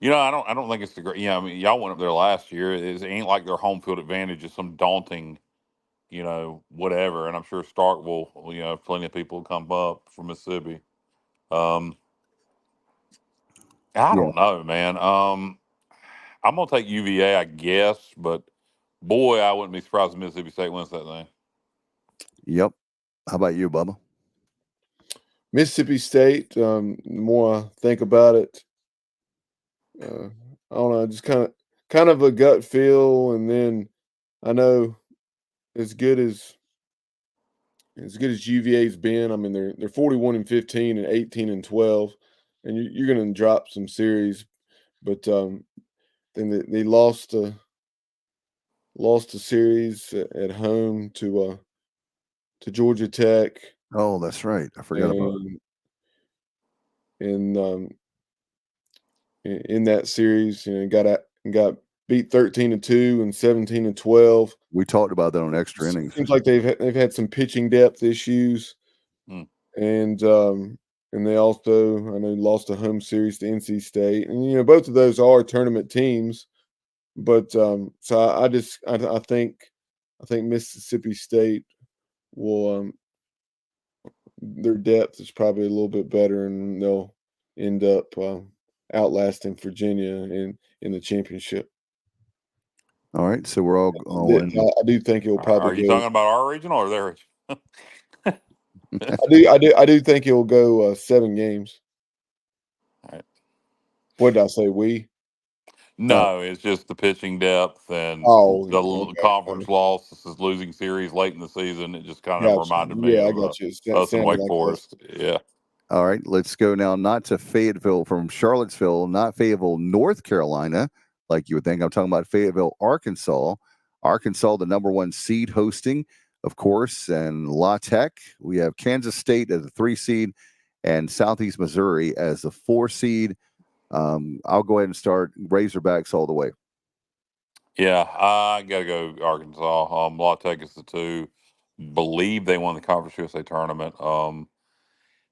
I don't think it's the great. I mean, y'all went up there last year. It ain't like their home field advantage is some daunting, whatever. And I'm sure Stark will, plenty of people will come up from Mississippi. I don't know, man. I'm gonna take UVA, I guess, but boy, I wouldn't be surprised if Mississippi State wins that thing. Yep. How about you, Bubba? Mississippi State. The more I think about it, I don't know, just kind of a gut feel, and then I know as good as UVA's been. I mean, they're 41-15 and 18-12, and you're going to drop some series, but then they lost a series at home to Georgia Tech. Oh, that's right. I forgot about it. And in that series, got and got beat 13-2 and 17-12. We talked about that on extra innings. Seems like they've had some pitching depth issues, and they also, I know, lost a home series to NC State, and both of those are tournament teams. But so I think Mississippi State will their depth is probably a little bit better, and they'll end up outlasting Virginia in the championship. All right, so we're all going. I do think it'll probably. Are you talking about our regional or their regional? I do think it'll go 7 games. All right. What did I say? We? No, it's just the pitching depth and the conference loss. This is losing series late in the season. It just kind of reminded me of us in Wake Forest. Yeah. All right, let's go now, not to Fayetteville, from Charlottesville, not Fayetteville, North Carolina, like you would think. I'm talking about Fayetteville, Arkansas. Arkansas, the number 1 seed, hosting, of course, and La Tech. We have Kansas State as the 3 seed and Southeast Missouri as the 4 seed. I'll go ahead and start Razorbacks all the way. Yeah, I got to go Arkansas. La Tech is the 2. Believe they won the Conference USA tournament.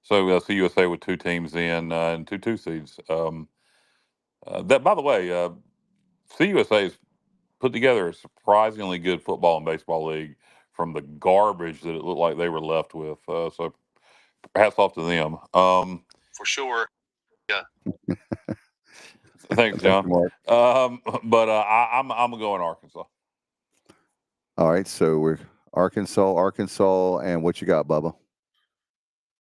So CUSA with 2 teams in and 2 seeds. That, by the way, CUSA has put together a surprisingly good football and baseball league from the garbage that it looked like they were left with. So hats off to them. For sure. Yeah. Thanks, John. But I'm going Arkansas. All right, so we're Arkansas, and what you got, Bubba?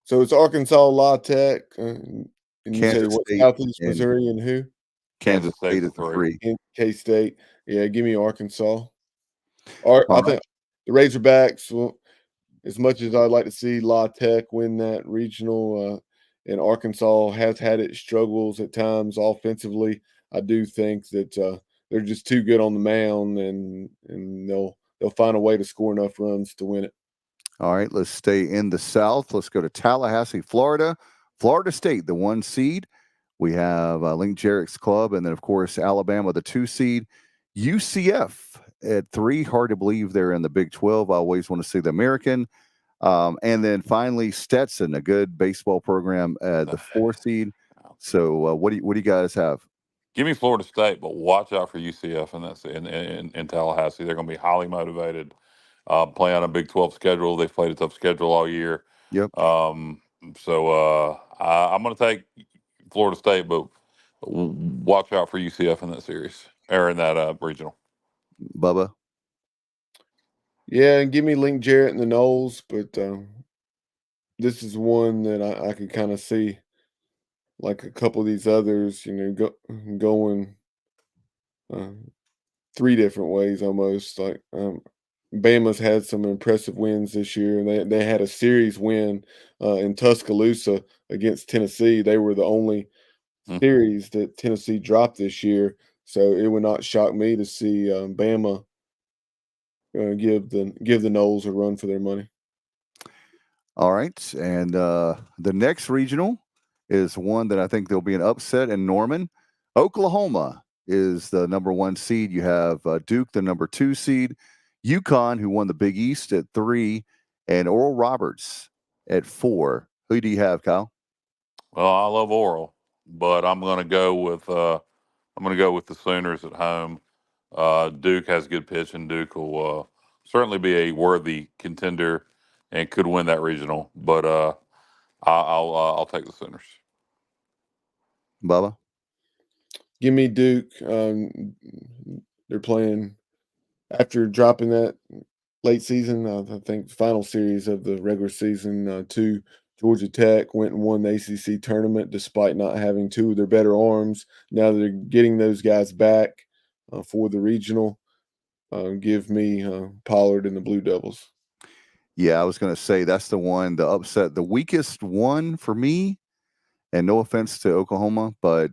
So it's Arkansas, La Tech, and you said what, Southeast Missouri, and who? Kansas State is the 3. K-State. Yeah, give me Arkansas. I think the Razorbacks, well, as much as I'd like to see La Tech win that regional, and Arkansas has had its struggles at times offensively, I do think that they're just too good on the mound, and they'll find a way to score enough runs to win it. All right, let's stay in the South. Let's go to Tallahassee, Florida. Florida State, the 1 seed. We have Link Jarrett's club, and then, of course, Alabama, the 2 seed. UCF at 3. Hard to believe they're in the Big 12. I always want to see the American. And then finally, Stetson, a good baseball program at the 4 seed. So what do you guys have? Give me Florida State, but watch out for UCF in Tallahassee. They're going to be highly motivated. Play on a Big 12 schedule. They've played a tough schedule all year. Yep. So I'm going to take Florida State, but watch out for UCF in that series or in that regional. Bubba? Yeah, and give me Link Jarrett and the Knowles, but this is one that I could kind of see, like a couple of these others, going 3 different ways almost. Like Bama's had some impressive wins this year, and they had a series win in Tuscaloosa against Tennessee. They were the only series that Tennessee dropped this year, so it would not shock me to see Bama give the Noles a run for their money. All right, and the next regional is one that I think there'll be an upset in Norman. Oklahoma is the number 1 seed. You have Duke, the number 2 seed. UConn, who won the Big East, at 3, and Oral Roberts at 4. Who do you have, Kyle? Well, I love Oral, but I'm going to go with the Sooners at home. Duke has good pitch, and Duke will certainly be a worthy contender and could win that regional. But I'll take the Sooners. Bubba? Give me Duke. They're playing after dropping that late season. I think final series of the regular season to Georgia Tech, went and won the ACC tournament despite not having 2 of their better arms. Now they're getting those guys back for the regional. Give me Pollard and the Blue Devils. Yeah, I was going to say that's the one, the upset, the weakest one for me. And no offense to Oklahoma, but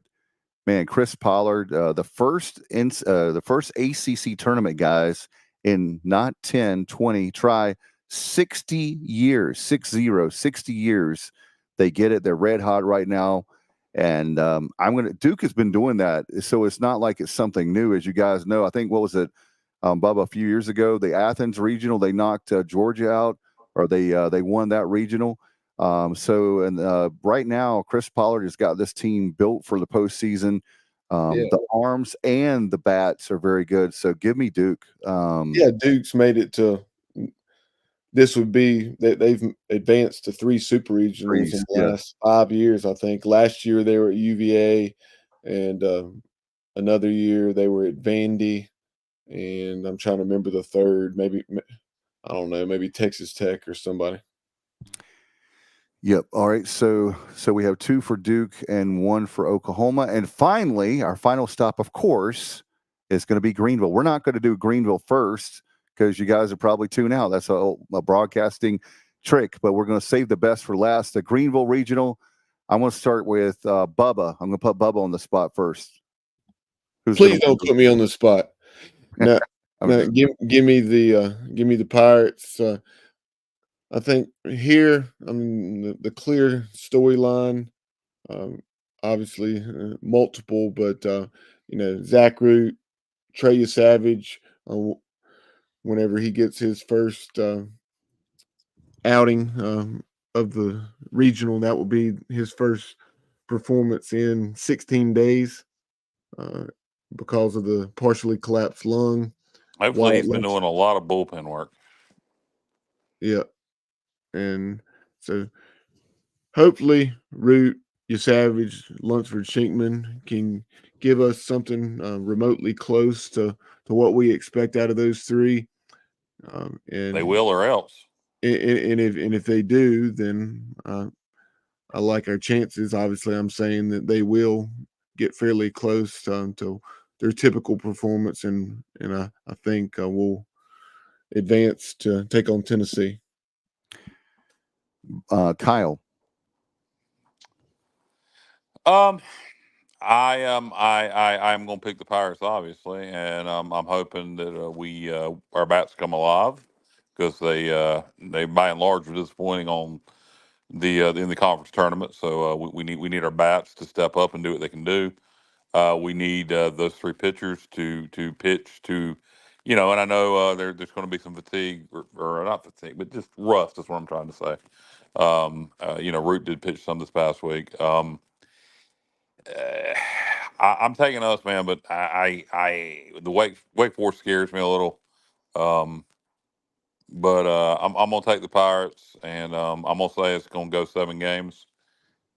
man, Chris Pollard, the first ACC tournament guys in not 10, 20, try 60 years, 60 years. They get it. They're red hot right now. And Duke has been doing that, so it's not like it's something new, as you guys know. I think, what was it, Bubba, a few years ago, the Athens regional, they knocked Georgia out, or they won that regional. Right now, Chris Pollard has got this team built for the postseason. The arms and the bats are very good. So give me Duke. Duke's made it to. This would be that they've advanced to 3 super regionals in the last 5 years. I think last year they were at UVA, and another year they were at Vandy, and I'm trying to remember the third. Maybe I don't know. Maybe Texas Tech or somebody. Yep. All right. So we have 2 for Duke and 1 for Oklahoma, and finally, our final stop, of course, is going to be Greenville. We're not going to do Greenville first, because you guys are probably tuned out. That's a broadcasting trick, but we're going to save the best for last. The Greenville Regional. I'm going to start with Bubba. I'm going to put Bubba on the spot first. Please don't put me on the spot. No, give me the Pirates. I think here, the clear storyline, obviously multiple, but Zach Root, Trey Savage. Whenever he gets his first outing of the regional, that will be his first performance in 16 days because of the partially collapsed lung. Hopefully, he's been doing a lot of bullpen work. Yeah. And so hopefully Root, Savage, Lunsford, Shinkman can give us something remotely close to what we expect out of those 3. And they will, or else. And if they do, then I like our chances. Obviously, I'm saying that they will get fairly close to their typical performance, and I think we'll advance to take on Tennessee. Kyle. I'm going to pick the Pirates, obviously, and I'm hoping that our bats come alive, because they by and large were disappointing on in the conference tournament. So we need our bats to step up and do what they can do. We need those 3 pitchers to pitch to, and I know there's going to be some fatigue, or not fatigue, but just rust. That's what I'm trying to say. Root did pitch some this past week. I'm taking us, man, but the Wake Forest scares me a little. But I'm gonna take the Pirates, and I'm gonna say it's gonna go 7 games,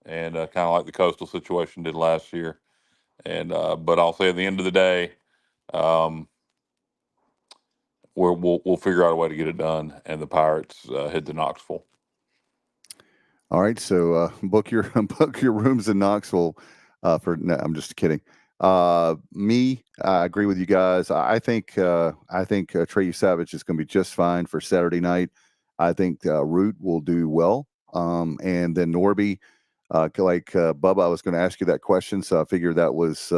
and kind of like the Coastal situation did last year. And but I'll say at the end of the day, we'll figure out a way to get it done, and the Pirates head to Knoxville. All right, so book your rooms in Knoxville. No, I'm just kidding. I agree with you guys. I think Trey Savage is going to be just fine for Saturday night. I think Root will do well, and then Norby, Bubba, I was going to ask you that question, so I figured that was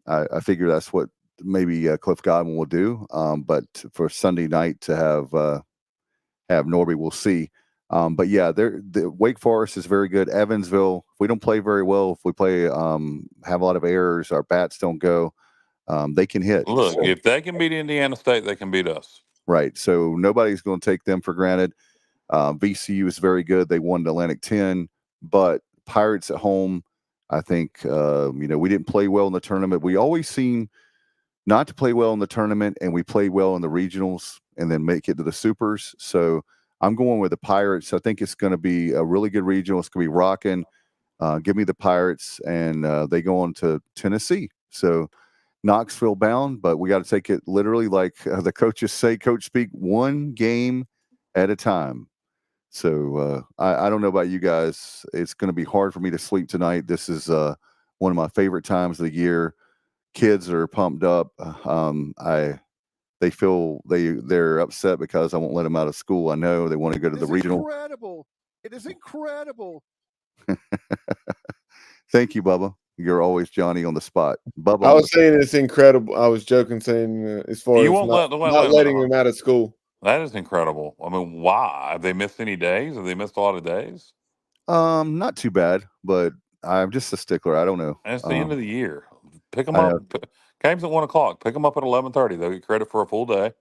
I figure that's what maybe Cliff Godwin will do. But for Sunday night to have Norby, we'll see. But yeah, the Wake Forest is very good. Evansville, if we don't play very well, if we play have a lot of errors, our bats don't go, they can hit. Look, if they can beat Indiana State, they can beat us. Right. So nobody's going to take them for granted. VCU is very good. They won Atlantic 10, but Pirates at home, I think, we didn't play well in the tournament. We always seem not to play well in the tournament, and we play well in the regionals and then make it to the supers. So I'm going with the Pirates. I think it's going to be a really good regional. It's going to be rocking. Give me the Pirates, and they go on to Tennessee. So Knoxville bound, but we got to take it literally, like the coaches say, coach speak, 1 game at a time. So I don't know about you guys. It's going to be hard for me to sleep tonight. This is one of my favorite times of the year. Kids are pumped up. They feel they're upset because I won't let them out of school. I know they want to go to the regional. Incredible. It is incredible. Thank you, Bubba. You're always Johnny on the spot. Bubba. I was saying it's incredible. I was joking, saying as far as not letting them out of school. That is incredible. I mean, why? Have they missed any days? Have they missed a lot of days? Not too bad, but I'm just a stickler. I don't know. And it's the end of the year. Pick them I up. know. Game's at 1:00. Pick them up at 11:30. They'll get credit for a full day.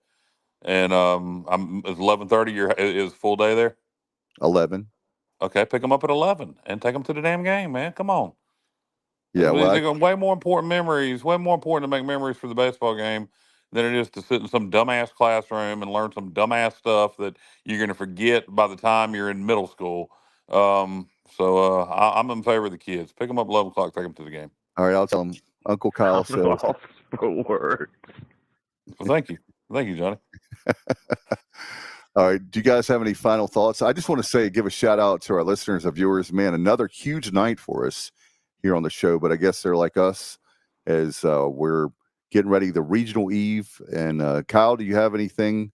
And is 11:30 is full day there? 11. Okay, pick them up at 11 and take them to the damn game, man. Come on. Yeah, well, They're way more important memories. Way more important to make memories for the baseball game than it is to sit in some dumbass classroom and learn some dumbass stuff that you're going to forget by the time you're in middle school. I'm in favor of the kids. Pick them up at 11:00. Take them to the game. all right, I'll tell them. Uncle Kyle says. for words. Well, thank you, Johnny. All right. Do you guys have any final thoughts? I just want to give a shout out to our listeners and viewers. Man, another huge night for us here on the show, but I guess they're like us as we're getting ready the regional eve. And Kyle, do you have anything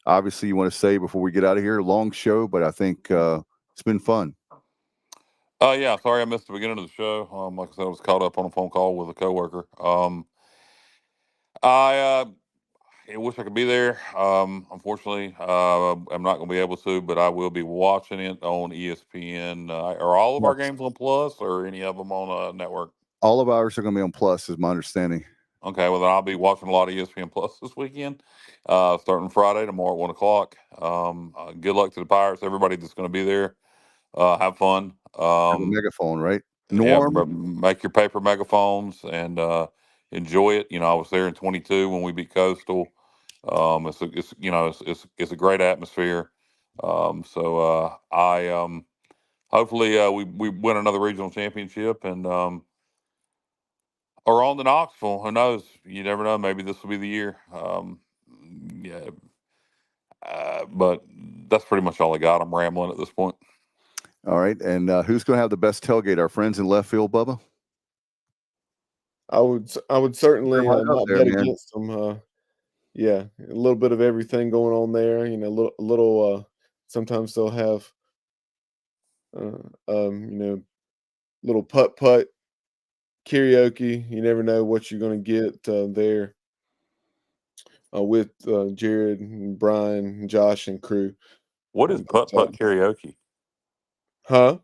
obviously you want to say before we get out of here? Long show, but I think it's been fun. Yeah, sorry I missed the beginning of the show. Like I said, I was caught up on a phone call with a coworker. I wish I could be there. Unfortunately, I'm not going to be able to, but I will be watching it on ESPN. Are all of our games on Plus, or any of them on network? All of ours are going to be on Plus, is my understanding. Okay, well then I'll be watching a lot of ESPN Plus this weekend, starting Friday, tomorrow at 1:00. Good luck to the Pirates, everybody that's going to be there. Have fun. Have a megaphone, right? Yeah, Norm, make your paper megaphones and enjoy it. I was there in 22 when we beat Coastal. It's a great atmosphere. Hopefully we win another regional championship and or on to Knoxville. Who knows? You never know. Maybe this will be the year. Yeah. But that's pretty much all I got. I'm rambling at this point. all right. And who's going to have the best tailgate? Our friends in left field, Bubba? I would certainly not there, bet man. against them. Yeah, a little bit of everything going on there. A little. Sometimes they'll have, little putt putt karaoke. You never know what you're going to get there with Jared and Brian and Josh and crew. What is putt putt karaoke? Huh?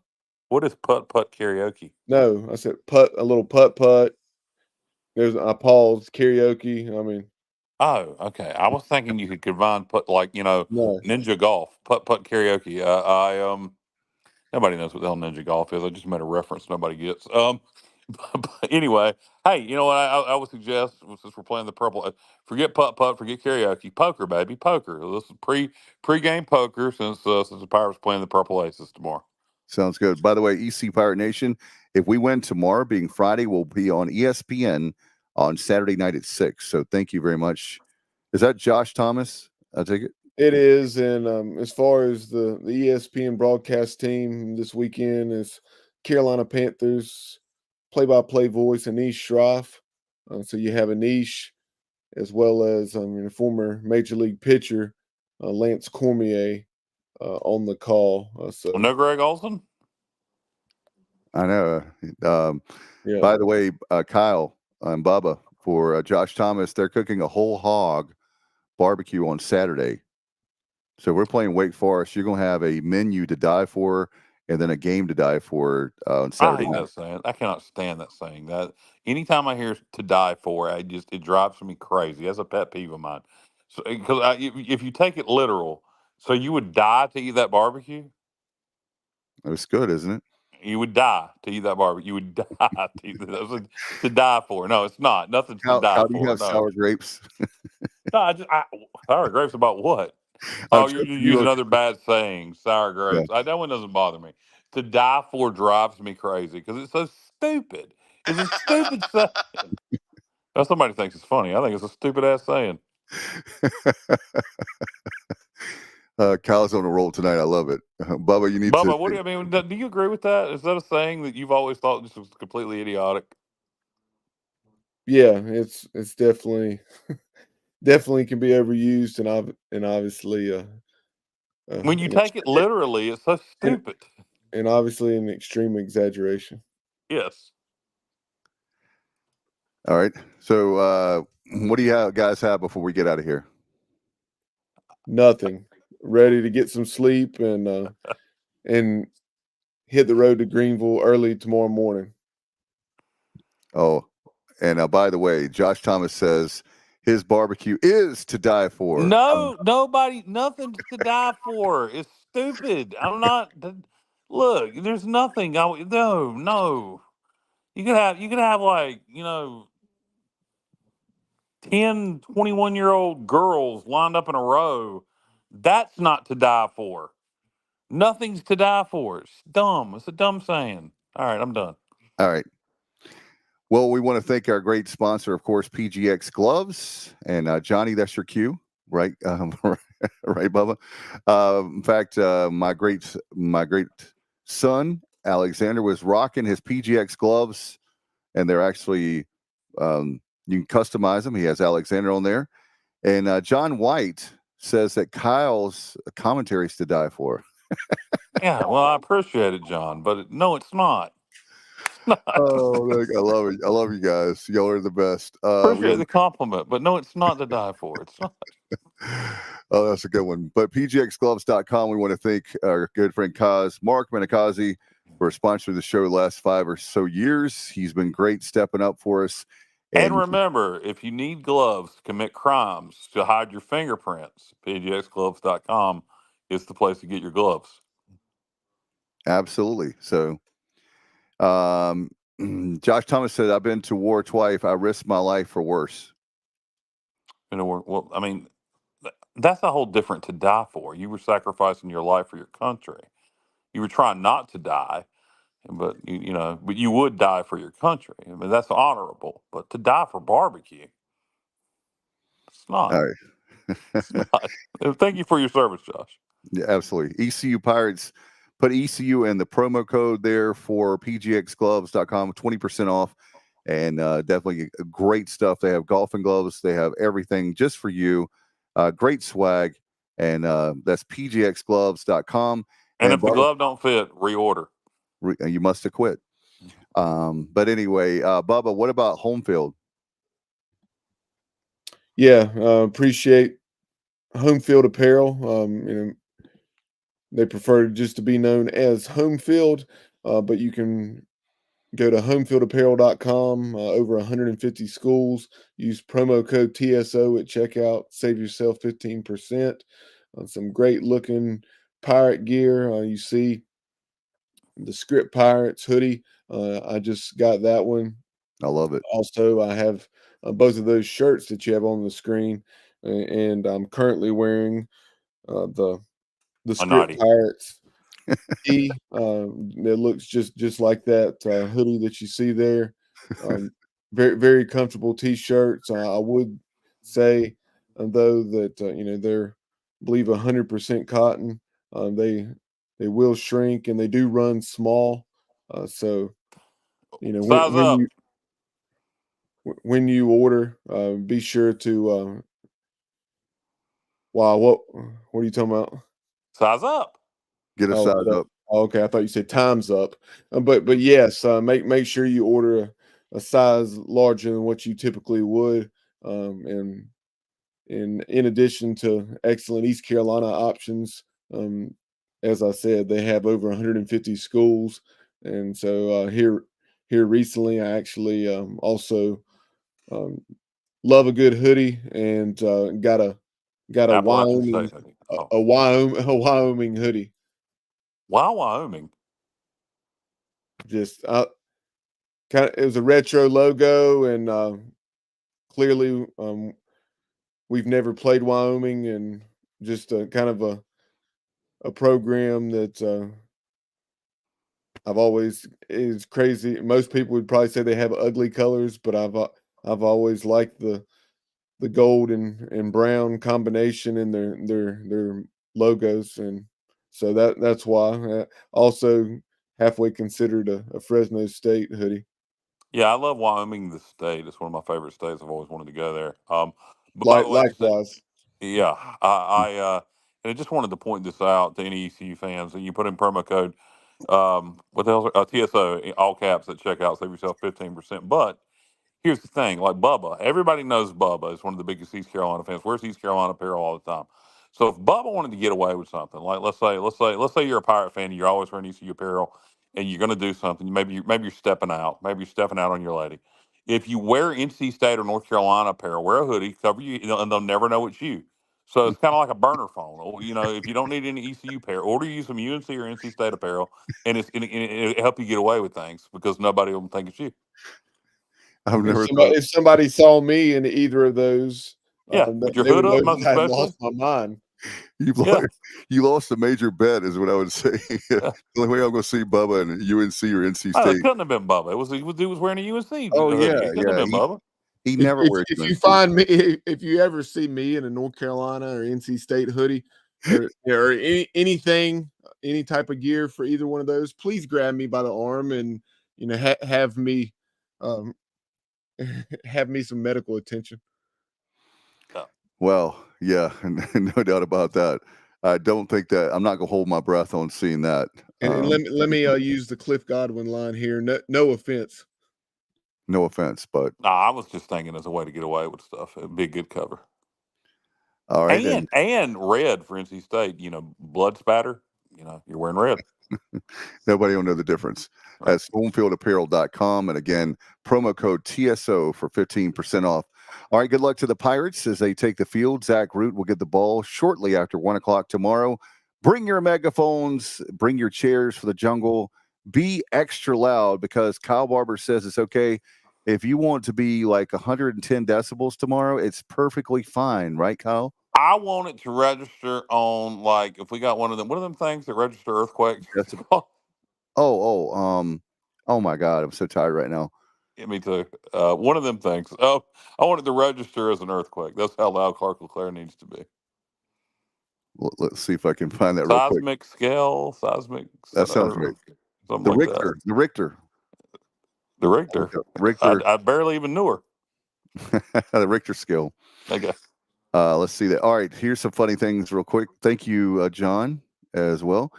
What is putt putt karaoke? No, I said a little putt putt. I paused karaoke. I mean, Oh, okay. I was thinking you could combine no. ninja golf, putt putt karaoke. Nobody knows what the hell ninja golf is. I just made a reference nobody gets. But anyway, hey, you know what I would suggest since we're playing the purple, forget putt putt, forget karaoke, poker, baby, poker. This is pre-game poker since the Pirates playing the Purple Aces tomorrow. Sounds good. By the way, EC Pirate Nation, if we win tomorrow, being Friday, we'll be on ESPN on Saturday night at 6. So thank you very much. Is that Josh Thomas? I take it. It is, and as far as the ESPN broadcast team this weekend is Carolina Panthers play-by-play voice Anish Shroff. So you have Anish as well as former Major League pitcher Lance Cormier on the call. No Greg Olson? I know. Yeah. By the way, Kyle and Bubba, for Josh Thomas, they're cooking a whole hog barbecue on Saturday. So we're playing Wake Forest. You're going to have a menu to die for and then a game to die for on Saturday I hate night. that saying. I cannot stand that saying. That anytime I hear "to die for," it drives me crazy. That's a pet peeve of mine. So because if you take it literal, so you would die to eat that barbecue. It's good, isn't it? You would die to eat that barbecue. You would die to eat that. That's like, to die for. No, it's not. Nothing's to die How for. do you have no. sour grapes? No, sour grapes about what? Oh, you're using other bad sayings. Sour grapes. Yeah. That one doesn't bother me. To die for drives me crazy because it's so stupid. It's a stupid saying. Now, somebody thinks it's funny. I think it's a stupid ass saying. Kyle's on a roll tonight. I love it. Bubba, you need to. Bubba, what do you mean? Do you agree with that? Is that a saying that you've always thought just was completely idiotic? Yeah, it's definitely can be overused and obviously When you take it literally, it's so stupid. And obviously an extreme exaggeration. Yes. All right. So what do you guys have before we get out of here? Nothing. Ready to get some sleep and hit the road to Greenville early tomorrow morning. Oh, and by the way, Josh Thomas says his barbecue is to die for. No, nobody, nothing to die for. It's stupid. I'm not. Look, there's nothing. No. You could have like 10, 21-year-old girls lined up in a row. That's not to die for. Nothing's to die for. It's dumb. It's a dumb saying. All right, I'm done. All right. Well, we want to thank our great sponsor, of course, PGX Gloves. And Johnny, that's your cue, right? Right, Bubba? In fact, my great son, Alexander, was rocking his PGX gloves, and they're actually, you can customize them. He has Alexander on there. And John White says that Kyle's commentary is to die for. Yeah, well, I appreciate it, John, but no, it's not. Oh, look, I love it. I love you guys. Y'all are the best. Appreciate the compliment, but no, it's not to die for. It's not. Oh, that's a good one. But pgxgloves.com, we want to thank our good friend Mark Menakazi, for sponsoring the show the last 5 or so years. He's been great stepping up for us. And remember, if you need gloves to commit crimes, to hide your fingerprints, pgxgloves.com is the place to get your gloves. Absolutely. So, Josh Thomas said, I've been to war twice. I risked my life for worse. Well, I mean, that's a whole different to die for. You were sacrificing your life for your country. You were trying not to die, but but you would die for your country. I mean, that's honorable. But to die for barbecue, it's not. All right. It's not. Thank you for your service, Josh. Yeah, absolutely. ECU Pirates, put ECU in the promo code there for pgxgloves.com, 20% off. And definitely great stuff. They have golfing gloves. They have everything just for you. Great swag. And that's pgxgloves.com. And if the glove don't fit, reorder. You must have quit. But anyway, Bubba, what about home field? Yeah, appreciate Home Field Apparel. They prefer just to be known as Home Field, but you can go to homefieldapparel.com, over 150 schools. Use promo code TSO at checkout. Save yourself 15% on some great looking pirate gear. You see the Script Pirates hoodie. I just got that one. I love it. Also, I have both of those shirts that you have on the screen, and I'm currently wearing the Script Pirates tee. It looks just like that hoodie that you see there. Very, very comfortable t-shirts. I would say, though, that they're, I believe, 100% cotton. They will shrink, and they do run small. So when you order, be sure to wow, what are you talking about? Size up. Get a size up. Okay, I thought you said time's up. But yes, make sure you order a size larger than what you typically would. And in addition to excellent East Carolina options, as I said, they have over 150 schools. And so here recently, I actually also love a good hoodie, and got a Wyoming a Wyoming hoodie. Wow, Wyoming. Just it was a retro logo, and clearly we've never played Wyoming, and just kind of a program that I've always is crazy. Most people would probably say they have ugly colors, but I've always liked the gold and brown combination in their logos, and so that's why. Also halfway considered a Fresno State hoodie. Yeah, I love Wyoming, the state. It's one of my favorite states. I've always wanted to go there. But by the way, Likewise. Yeah, and I just wanted to point this out to any ECU fans. And you put in promo code, what the hell, TSO, all caps at checkout, save yourself 15%. But here's the thing, like Bubba, everybody knows Bubba is one of the biggest East Carolina fans. Wears East Carolina apparel all the time. So if Bubba wanted to get away with something, like let's say you're a Pirate fan and you're always wearing ECU apparel, and you're going to do something, maybe you're stepping out, on your lady. If you wear NC State or North Carolina apparel, wear a hoodie, cover you, and they'll never know it's you. So it's kind of like a burner phone. If you don't need any ECU apparel, order you some UNC or NC State apparel, and it'll help you get away with things because nobody will think it's you. I've never if somebody saw me in either of those, with your hood up, most especially. Lost my mind. You lost a major bet, is what I would say. The only way I'm going to see Bubba in UNC or NC State. It couldn't have been Bubba. He was wearing a UNC. Oh hoodie. yeah, It couldn't have been Bubba. He never wears. If you ever see me in a North Carolina or NC State hoodie or anything, any type of gear for either one of those, please grab me by the arm and have me have me some medical attention. Well, yeah, no doubt about that. I don't think that I'm not gonna hold my breath on seeing that. And let me use the Cliff Godwin line here. No offense. No offense, but I was just thinking as a way to get away with stuff. It'd be a good cover. All right, and red for NC State. Blood spatter. You're wearing red. Nobody will know the difference. Right. That's homefieldapparel.com, and again, promo code TSO for 15% off. All right, good luck to the Pirates as they take the field. Zach Root will get the ball shortly after 1 o'clock tomorrow. Bring your megaphones, bring your chairs for the jungle. Be extra loud because Kyle Barber says it's okay. If you want to be like 110 decibels tomorrow, it's perfectly fine, right, Kyle? I want it to register on, like, if we got one of them things that register earthquakes. Oh my God, I'm so tired right now. Yeah, me too. One of them things. Oh, I want it to register as an earthquake. That's how loud Clark LeClaire needs to be. Well, let's see if I can find that real quick. Seismic scale, seismic. That sounds great. The Richter. The Richter. I barely even knew her. The Richter scale. Okay. Let's see that. All right, here's some funny things real quick. Thank you, John, as well.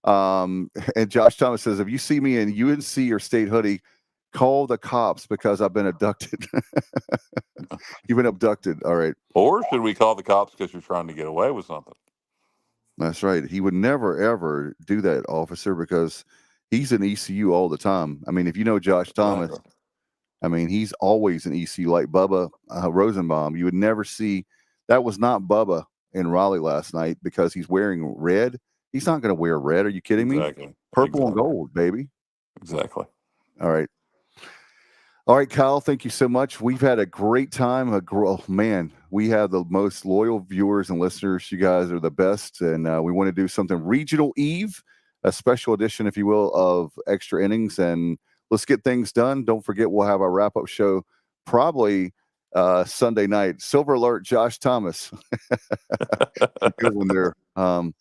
And Josh Thomas says, if you see me in UNC or State hoodie, call the cops because I've been abducted. You've been abducted. All right. Or should we call the cops because you're trying to get away with something? That's right. He would never, ever do that, officer, because he's in ECU all the time. I mean, if you know Josh Thomas, I mean, he's always in ECU like Bubba Rosenbaum. You would never see – that was not Bubba in Raleigh last night because he's wearing red. He's not going to wear red. Are you kidding me? Exactly. Purple and gold, baby. Exactly. All right. All right, Kyle, thank you so much. We've had a great time. Man, we have the most loyal viewers and listeners. You guys are the best. And we want to do something Regional Eve, a special edition, if you will, of Extra Innings. And let's get things done. Don't forget, we'll have our wrap-up show probably Sunday night. Silver alert, Josh Thomas. Good one there.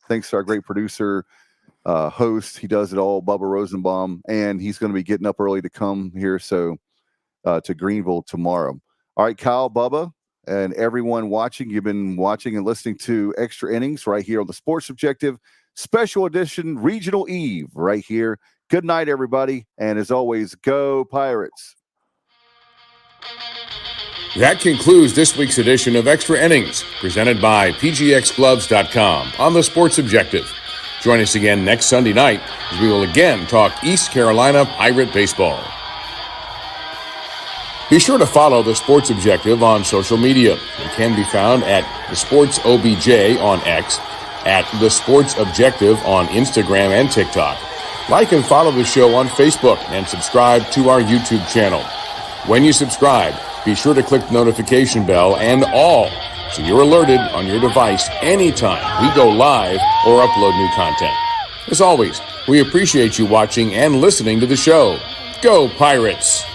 Thanks to our great producer, host. He does it all, Bubba Rosenbaum. And he's going to be getting up early to come here. So to Greenville tomorrow. All right, Kyle, Bubba, and everyone watching. You've been watching and listening to Extra Innings right here on the Sports Objective Special Edition Regional Eve right here. Good night, everybody. And as always, go Pirates. That concludes this week's edition of Extra Innings, presented by PGXGloves.com on the Sports Objective. Join us again next Sunday night as we will again talk East Carolina Pirate baseball. Be sure to follow the Sports Objective on social media. It can be found at the Sports OBJ on X, at the Sports Objective on Instagram and TikTok. Like and follow the show on Facebook and subscribe to our YouTube channel. When you subscribe, be sure to click the notification bell and all so you're alerted on your device anytime we go live or upload new content. As always, we appreciate you watching and listening to the show. Go Pirates!